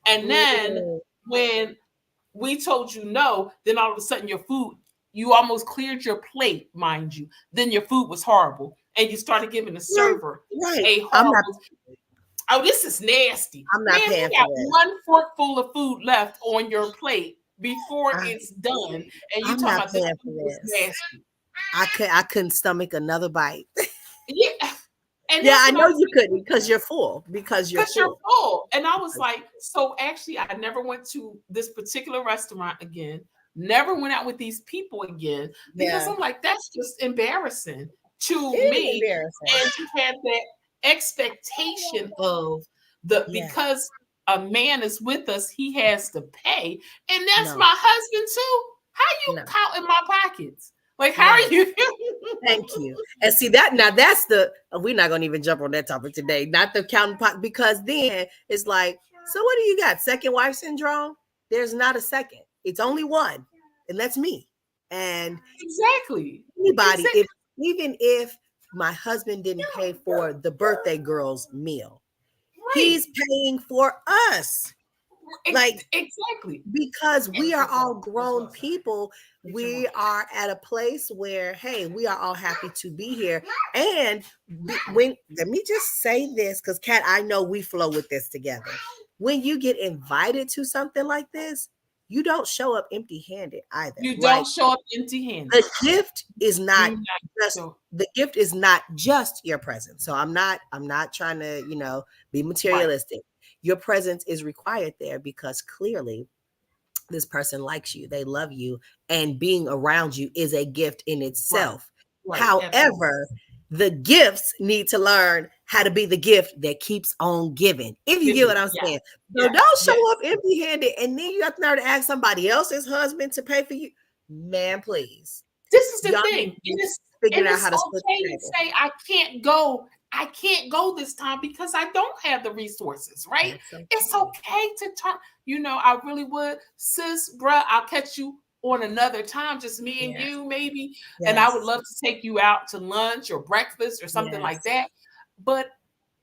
S1: And then when we told you no, then all of a sudden your food, you almost cleared your plate, mind you. Then your food was horrible. And you started giving the server a horrible. Oh, this is nasty.
S2: I'm not
S1: Man,
S2: paying
S1: you got
S2: for that.
S1: one fork full of food left on your plate before it's done. And you
S2: I'm
S1: talking
S2: not
S1: about this
S2: paying
S1: food
S2: for
S1: was
S2: this.
S1: nasty.
S2: I couldn't stomach another bite.
S1: Yeah. And
S2: Yeah,
S1: that's
S2: I
S1: what
S2: know
S1: I'm
S2: you
S1: saying.
S2: couldn't because you're full. Because you're
S1: Because you're
S2: full.
S1: full. And I was like, so actually, I never went to this particular restaurant again. Never went out with these people again because
S2: Yeah.
S1: I'm like, that's just embarrassing to
S2: It is
S1: me.
S2: embarrassing.
S1: And to have that expectation of
S2: Yes.
S1: because a man is with us, he has to pay. And that's
S2: No.
S1: my husband too. How you
S2: No.
S1: count in my pockets? Like, how are you?
S2: Thank you. And see that now that's the we're not gonna even jump on that topic today. Not the counting pot because then it's like, so what do you got? Second wife syndrome? There's not a second. It's only one, and that's me. And
S1: Exactly.
S2: anybody, even if my husband didn't pay for the birthday girl's meal, he's paying for us. Like
S1: exactly,
S2: because we are all grown people. We are at a place where, hey, we are all happy to be here. And when let me just say this, because Kat, I know we flow with this together. When you get invited to something like this, you don't show up empty-handed either.
S1: You don't show up empty-handed.
S2: The gift is not just the gift is not just your presence. So I'm not trying to, be materialistic. Right. Your presence is required there because clearly this person likes you, they love you, and being around you is a gift in itself. Right. However, absolutely. The gifts need to learn how to be the gift that keeps on giving. If you get what I'm saying. So don't show up empty-handed and then you have to ask somebody else's husband to pay for you. Man, please.
S1: This is the thing. It's
S2: figuring out how to split
S1: okay to say I can't go this time because I don't have the resources, right? Okay. It's okay to talk. I really would, sis, bruh, I'll catch you on another time, just me and you maybe. Yes. And I would love to take you out to lunch or breakfast or something like that. But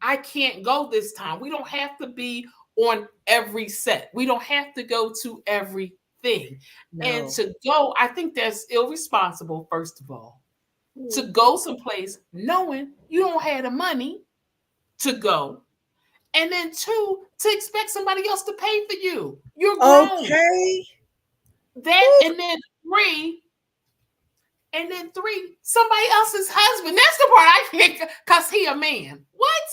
S1: I can't go this time. We don't have to be on every set. We don't have to go to everything. No. And to go, I think that's irresponsible, first of all. To go someplace knowing you don't have the money to go. And then 2, to expect somebody else to pay for you. You're grown.
S2: Okay.
S1: And then 3, somebody else's husband. That's the part I can't, because he a man. What?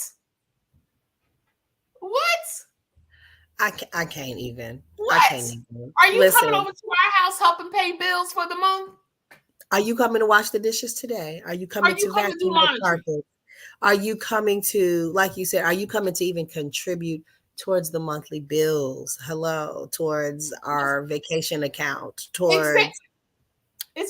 S2: I can't even.
S1: What?
S2: I can't even.
S1: Are you coming over to our house helping pay bills for the month?
S2: Are you coming to wash the dishes today? Are you coming to vacuum the carpet? Are you coming to, like you said, are you coming to even contribute towards the monthly bills? Hello, towards our vacation account, towards.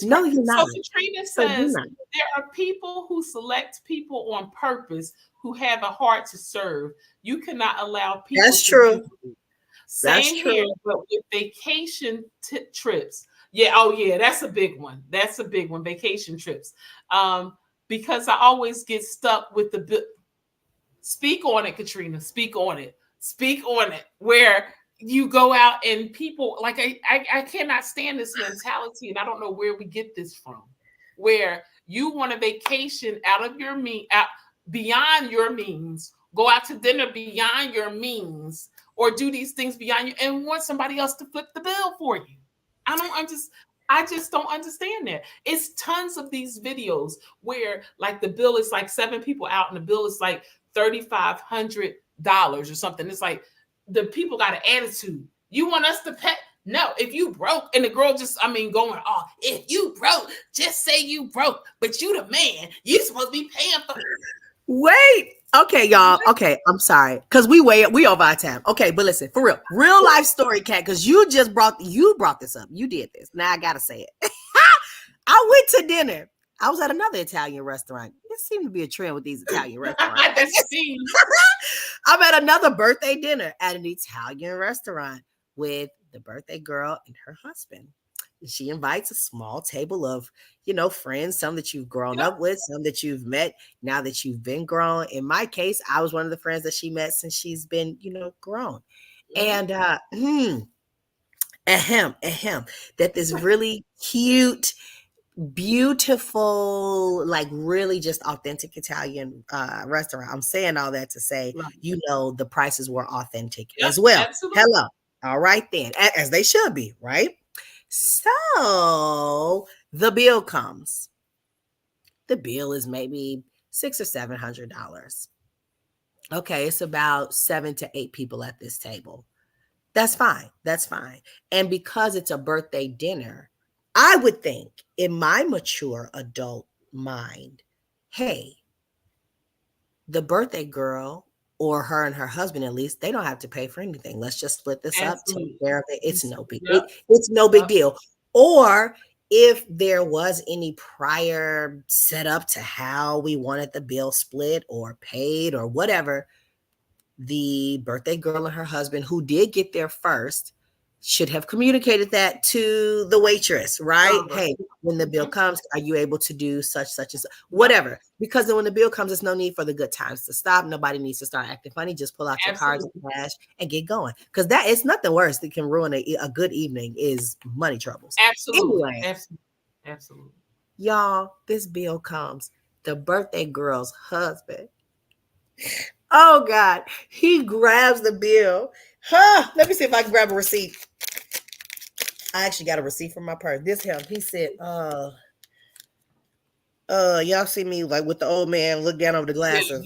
S2: No, you're not.
S1: So Katrina says there are people who select people on purpose who have a heart to serve. You cannot allow people.
S2: That's true.
S1: Same here, but with vacation trips. Yeah. Oh, yeah. That's a big one. Vacation trips. Because I always get stuck with the. Speak on it, Katrina. Speak on it. Where you go out and people like I cannot stand this mentality, and I don't know where we get this from. Where you want a vacation out beyond your means, go out to dinner beyond your means, or do these things beyond you, and want somebody else to flip the bill for you. I just don't understand that. It's tons of these videos where like the bill is like 7 people out and the bill is like $3,500 or something. It's like the people got an attitude. You want us to pay? No, if you broke, and the girl going, oh, if you broke, just say you broke, but you the man. You supposed to be paying for it.
S2: Wait. Okay, y'all. Okay, I'm sorry. Because we over our time. Okay, but listen, for real life story, Kat, because you brought this up. You did this. Now I gotta say it. I went to dinner. I was at another Italian restaurant. It seemed to be a trend with these Italian restaurants. I'm at another birthday dinner at an Italian restaurant with the birthday girl and her husband. She invites a small table of, friends, some that you've grown up with, some that you've met now that you've been grown. In my case, I was one of the friends that she met since she's been, grown. And that this really cute, beautiful, like really just authentic Italian restaurant. I'm saying all that to say, the prices were authentic as well.
S1: Absolutely.
S2: Hello. All right then, as they should be, right? So the bill comes. The bill is maybe $600 or $700. Okay, it's about 7 to 8 people at this table. That's fine. That's fine. And because it's a birthday dinner, I would think in my mature adult mind, hey, the birthday girl or her and her husband, at least, they don't have to pay for anything. Let's just split this up, take care of it. It's no big deal. It's no big deal. Or if there was any prior setup to how we wanted the bill split or paid or whatever, the birthday girl and her husband, who did get there first, should have communicated that to the waitress, right? Hey, when the bill comes, are you able to do such as whatever? Because then when the bill comes, there's no need for the good times to stop. Nobody needs to start acting funny. Just pull out your cards and cash and get going. Because that is nothing worse that can ruin a good evening is money troubles.
S1: Absolutely.
S2: Anyway,
S1: Absolutely.
S2: Y'all, this bill comes. The birthday girl's husband. Oh God, he grabs the bill. Let me see if I can grab a receipt. I actually got a receipt from my purse. This him. He said, y'all see me like with the old man look down over the glasses.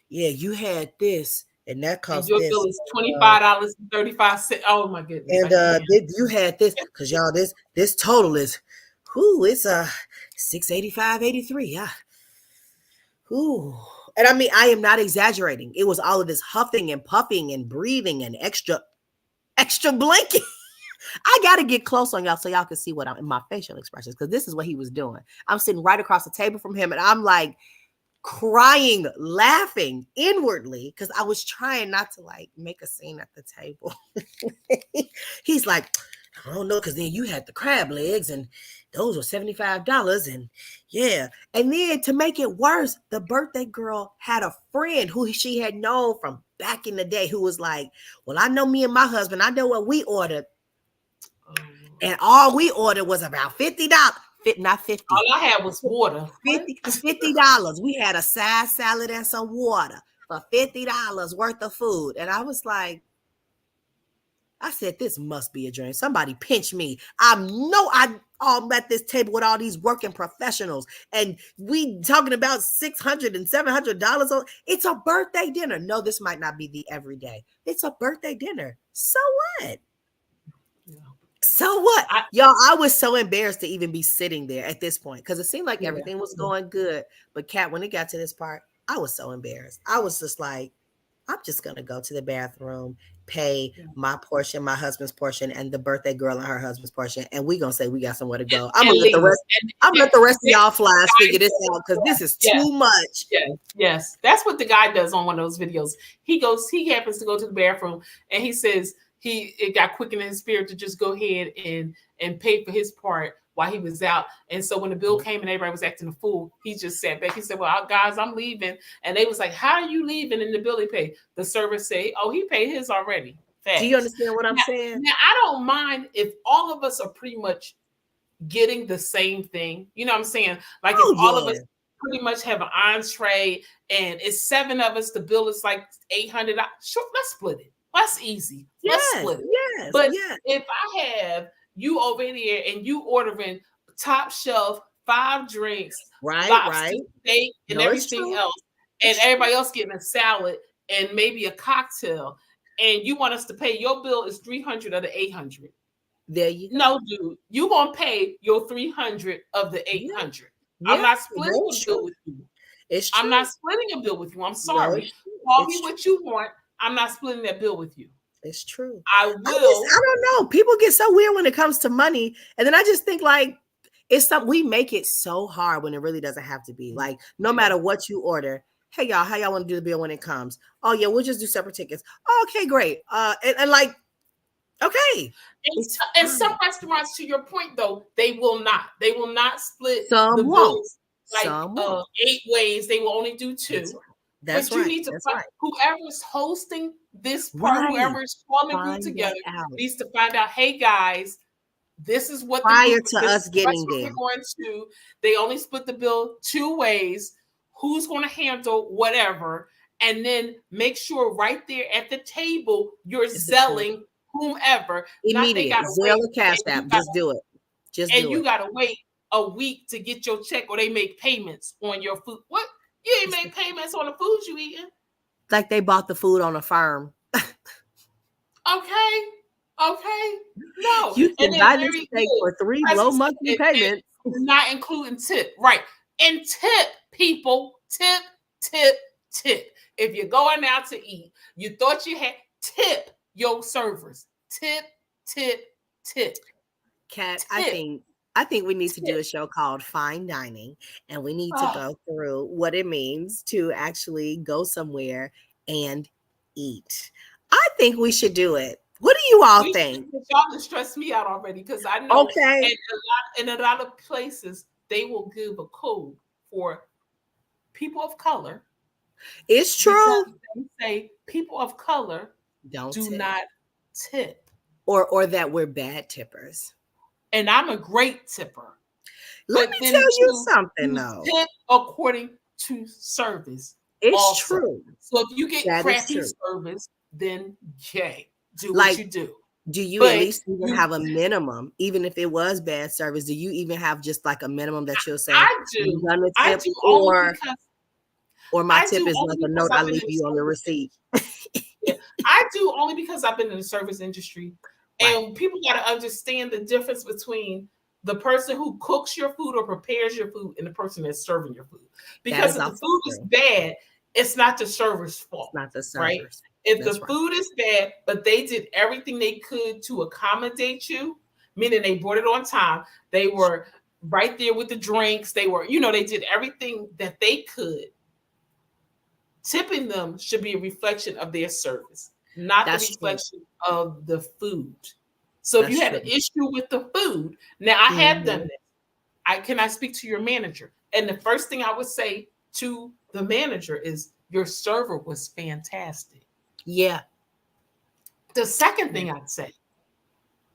S2: Yeah, you had this, and that cost
S1: your
S2: this.
S1: bill is $25.35. Oh my goodness.
S2: And you had this because y'all this total is it's $685.83. Yeah. And I mean, I am not exaggerating. It was all of this huffing and puffing and breathing and extra blinking. I got to get close on y'all so y'all can see what I'm in my facial expressions, because this is what he was doing. I'm sitting right across the table from him, and I'm like crying, laughing inwardly because I was trying not to like make a scene at the table. He's like, I don't know, because then you had the crab legs and those were $75. And yeah. And then to make it worse, the birthday girl had a friend who she had known from back in the day who was like, well, I know me and my husband, I know what we ordered. And all we ordered was about $50. Not 50.
S1: All I had was water.
S2: $50. We had a side salad and some water for $50 worth of food. And I was like, I said, this must be a dream. Somebody pinch me. I'm at this table with all these working professionals, and we talking about $600 and $700. It's a birthday dinner. No, this might not be the everyday. It's a birthday dinner. So what? Yeah. So what? Y'all, I was so embarrassed to even be sitting there at this point because it seemed like everything was going good. But Kat, when it got to this part, I was so embarrassed. I was just like, I'm just going to go to the bathroom, pay my portion, my husband's portion, and the birthday girl and her husband's portion. And we're going to say we got somewhere to go. I'm going to let the rest of y'all flies figure this out because this is too much.
S1: Yes. That's what the guy does on one of those videos. He happens to go to the bathroom and he says it got quickened in his spirit to just go ahead and pay for his part while he was out. And so when the bill came and everybody was acting a fool, he just sat back. He said, well, guys, I'm leaving. And they was like, how are you leaving? And the bill he paid. The server said, oh, he paid his already. Facts.
S2: Do you understand what I'm saying?
S1: Now, I don't mind if all of us are pretty much getting the same thing. You know what I'm saying? Like if all of us pretty much have an entree and it's 7 of us, the bill is like $800. Sure, let's split it. That's easy. Let's split it.
S2: Yes,
S1: but if I have you over here and you ordering top shelf 5 drinks, lobster, steak, and everything else, and everybody else getting a salad and maybe a cocktail, and you want us to pay your bill is $300 of the $800.
S2: There you go.
S1: No, dude, you gonna pay your $300 of the $800. I'm not splitting a bill with you. I'm not splitting a bill with you. I'm sorry. Call me what you want. I'm not splitting that bill with you.
S2: It's true.
S1: I will.
S2: I don't know. People get so weird when it comes to money. And then I just think like it's something we make it so hard when it really doesn't have to be. Like no matter what you order. Hey y'all, how y'all want to do the bill when it comes? Oh yeah, we'll just do separate tickets. Oh, okay, great. And like, okay.
S1: And some restaurants, to your point though, they will not split
S2: some
S1: the bills like
S2: some
S1: 8 ways. They will only do 2.
S2: That's
S1: but
S2: right.
S1: You need to find whoever's hosting this part,
S2: Right.
S1: whoever is calling group
S2: Find that
S1: together
S2: out.
S1: needs to find out, hey guys, this is what
S2: Prior
S1: the
S2: to
S1: this
S2: us
S1: is the
S2: getting
S1: restaurant
S2: there.
S1: we're going to. They only split the bill 2 ways. Who's going to handle whatever? And then make sure right there at the table you're selling whomever. Not they
S2: Immediate.
S1: gotta
S2: Zelle
S1: wait.
S2: or Cash
S1: and you
S2: App. Just
S1: gotta-
S2: do it. Just
S1: and
S2: do
S1: you
S2: it.
S1: gotta wait a week to get your check, or they make payments on your food. What? You ain't make payments on the food you eating.
S2: Like they bought the food on a farm.
S1: Okay. No.
S2: You can
S1: And
S2: buy
S1: then
S2: this
S1: very
S2: steak
S1: good.
S2: for 3
S1: Prices
S2: low monthly
S1: and
S2: payments.
S1: not including tip. Right. And tip, people. Tip. If you're going out to eat, you thought you had tip your servers. Tip.
S2: Kat, I think we need to do a show called Fine Dining, and we need to go through what it means to actually go somewhere and eat. I think we should do it. What do you all think?
S1: Y'all can stress me out already because I know
S2: Okay.
S1: in a lot of places they will give a code for people of color.
S2: It's true.
S1: They say people of color
S2: do
S1: tip.
S2: not
S1: tip.
S2: Or that we're bad tippers.
S1: And I'm a great tipper.
S2: Let me tell you something though.
S1: Tip according to service.
S2: It's
S1: also.
S2: true.
S1: So if you get
S2: That is
S1: crappy
S2: true.
S1: service, then do
S2: Like,
S1: what you do.
S2: Do you
S1: But
S2: at least even
S1: you-
S2: have a minimum, even if it was bad service? Do you even have just like a minimum that you'll say?
S1: I do.
S2: "I'm gonna
S1: I
S2: tip,"
S1: do only
S2: or
S1: because
S2: my
S1: I
S2: tip
S1: do
S2: is
S1: only
S2: like a
S1: because
S2: note I
S1: I've been
S2: leave
S1: in
S2: you on the
S1: service.
S2: receipt.
S1: I do only because I've been in the service industry. And people got to understand the difference between the person who cooks your food or prepares your food and the person that's serving your food. Because
S2: is
S1: if the
S2: also
S1: food is bad, it's not the server's fault.
S2: Not the
S1: right?
S2: servers.
S1: If
S2: That's
S1: the
S2: right.
S1: food is bad, but they did everything they could to accommodate you, meaning they brought it on time, they were right there with the drinks, they were, they did everything that they could. Tipping them should be a reflection of their service, not
S2: That's
S1: the
S2: true.
S1: reflection of the food. So if you
S2: That's
S1: had an
S2: true.
S1: issue with the food, now I have
S2: Mhm.
S1: done this. I speak to your manager? And the first thing I would say to the manager is your server was fantastic.
S2: Yeah.
S1: The second thing I'd say,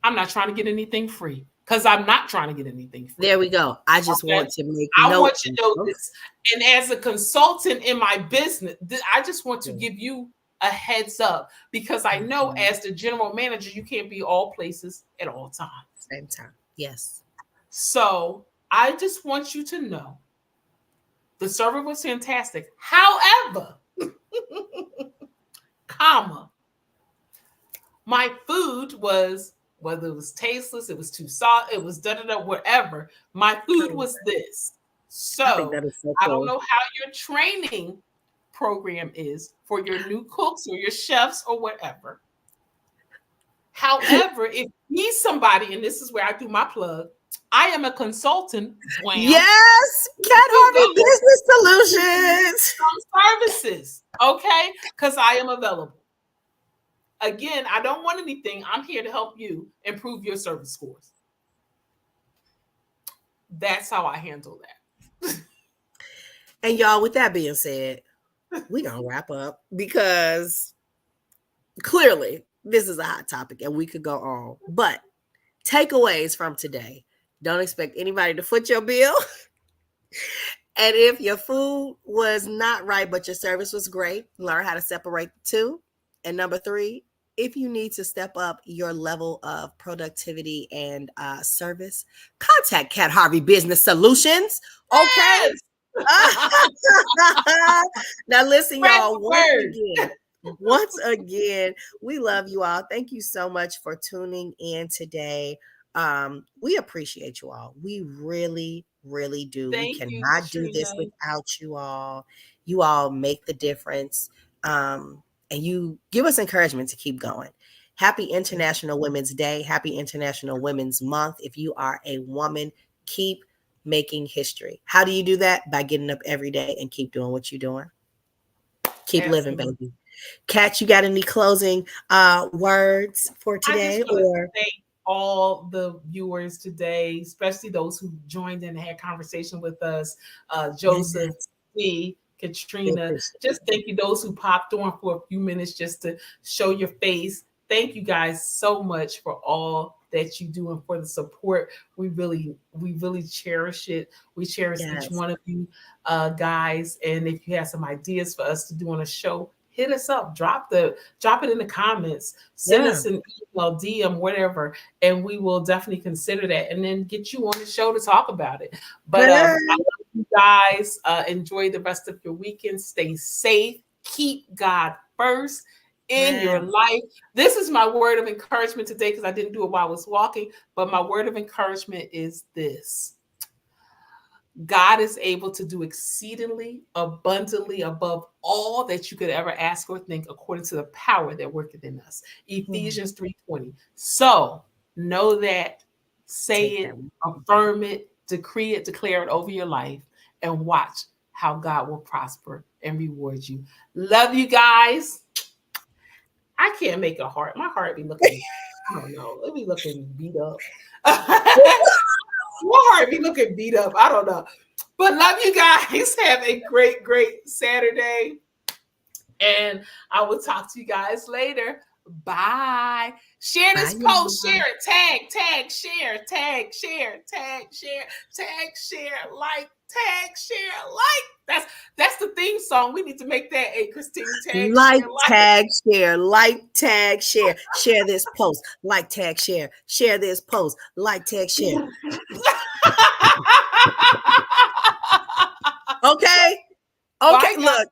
S1: I'm not trying to get anything free because I'm not trying to get anything free.
S2: There we go. I just
S1: Okay?
S2: want to make
S1: I
S2: note
S1: want you to know
S2: of-
S1: this. And as a consultant in my business, I just want to give you a heads up because I know as the general manager, you can't be all places at all times.
S2: Same time. Yes.
S1: So I just want you to know the server was fantastic. However, my food was, whether it was tasteless, it was too salt, it was whatever. My food was this. So
S2: I think that is so
S1: I don't
S2: cool.
S1: know how your training program is for your new cooks or your chefs or whatever. However, if you need somebody, and this is where I do my plug, I am a consultant. Wham.
S2: Yes, Kat Harvey Business Solutions.
S1: Some services, okay? Because I am available. Again, I don't want anything. I'm here to help you improve your service scores. That's how I handle that.
S2: And y'all, with that being said, we're going to wrap up because clearly this is a hot topic and we could go on. But takeaways from today: don't expect anybody to foot your bill. And if your food was not right, but your service was great, learn how to separate the two. And number 3, if you need to step up your level of productivity and service, contact Kat Harvey Business Solutions. Okay. Now listen, y'all, once again, we love you all. Thank you so much for tuning in today. We appreciate you all. We really, really do. We cannot do this without you all. You all make the difference. And you give us encouragement to keep going. Happy International Women's Day. Happy International Women's Month. If you are a woman, keep making history. How do you do that? By getting up every day and keep doing what you're doing. Keep living, baby. Kat, you got any closing words for today?
S1: I just want to thank all the viewers today, especially those who joined in and had conversation with us. Joseph, C, Katrina. Just thank you, those who popped on for a few minutes just to show your face. Thank you guys so much for all that you do and for the support. We really cherish it. We cherish each one of you guys. And if you have some ideas for us to do on a show, hit us up. Drop it in the comments. Send us an email, DM, whatever, and we will definitely consider that and then get you on the show to talk about it. But I love you guys. Enjoy the rest of your weekend. Stay safe. Keep God first in your life. This is my word of encouragement today because I didn't do it while I was walking, but my word of encouragement is this. God is able to do exceedingly abundantly above all that you could ever ask or think according to the power that worketh in us. Ephesians 3:20. So know that, say it, affirm it, decree it, declare it over your life, and watch how God will prosper and reward you. Love you guys. I can't make a heart. My heart be looking, I don't know, it be looking beat up. My heart be looking beat up. I don't know. But love you guys. Have a great, great Saturday. And I will talk to you guys later. Bye. Share this post. Share it. Tag, share, like, tag, share, like. That's the theme song. We need to make that a Christine tag.
S2: Like, tag, share, like, tag, share. Share this post. Like, tag, share. Share this post. Like, tag, share. Okay. Okay.
S1: Bye,
S2: look.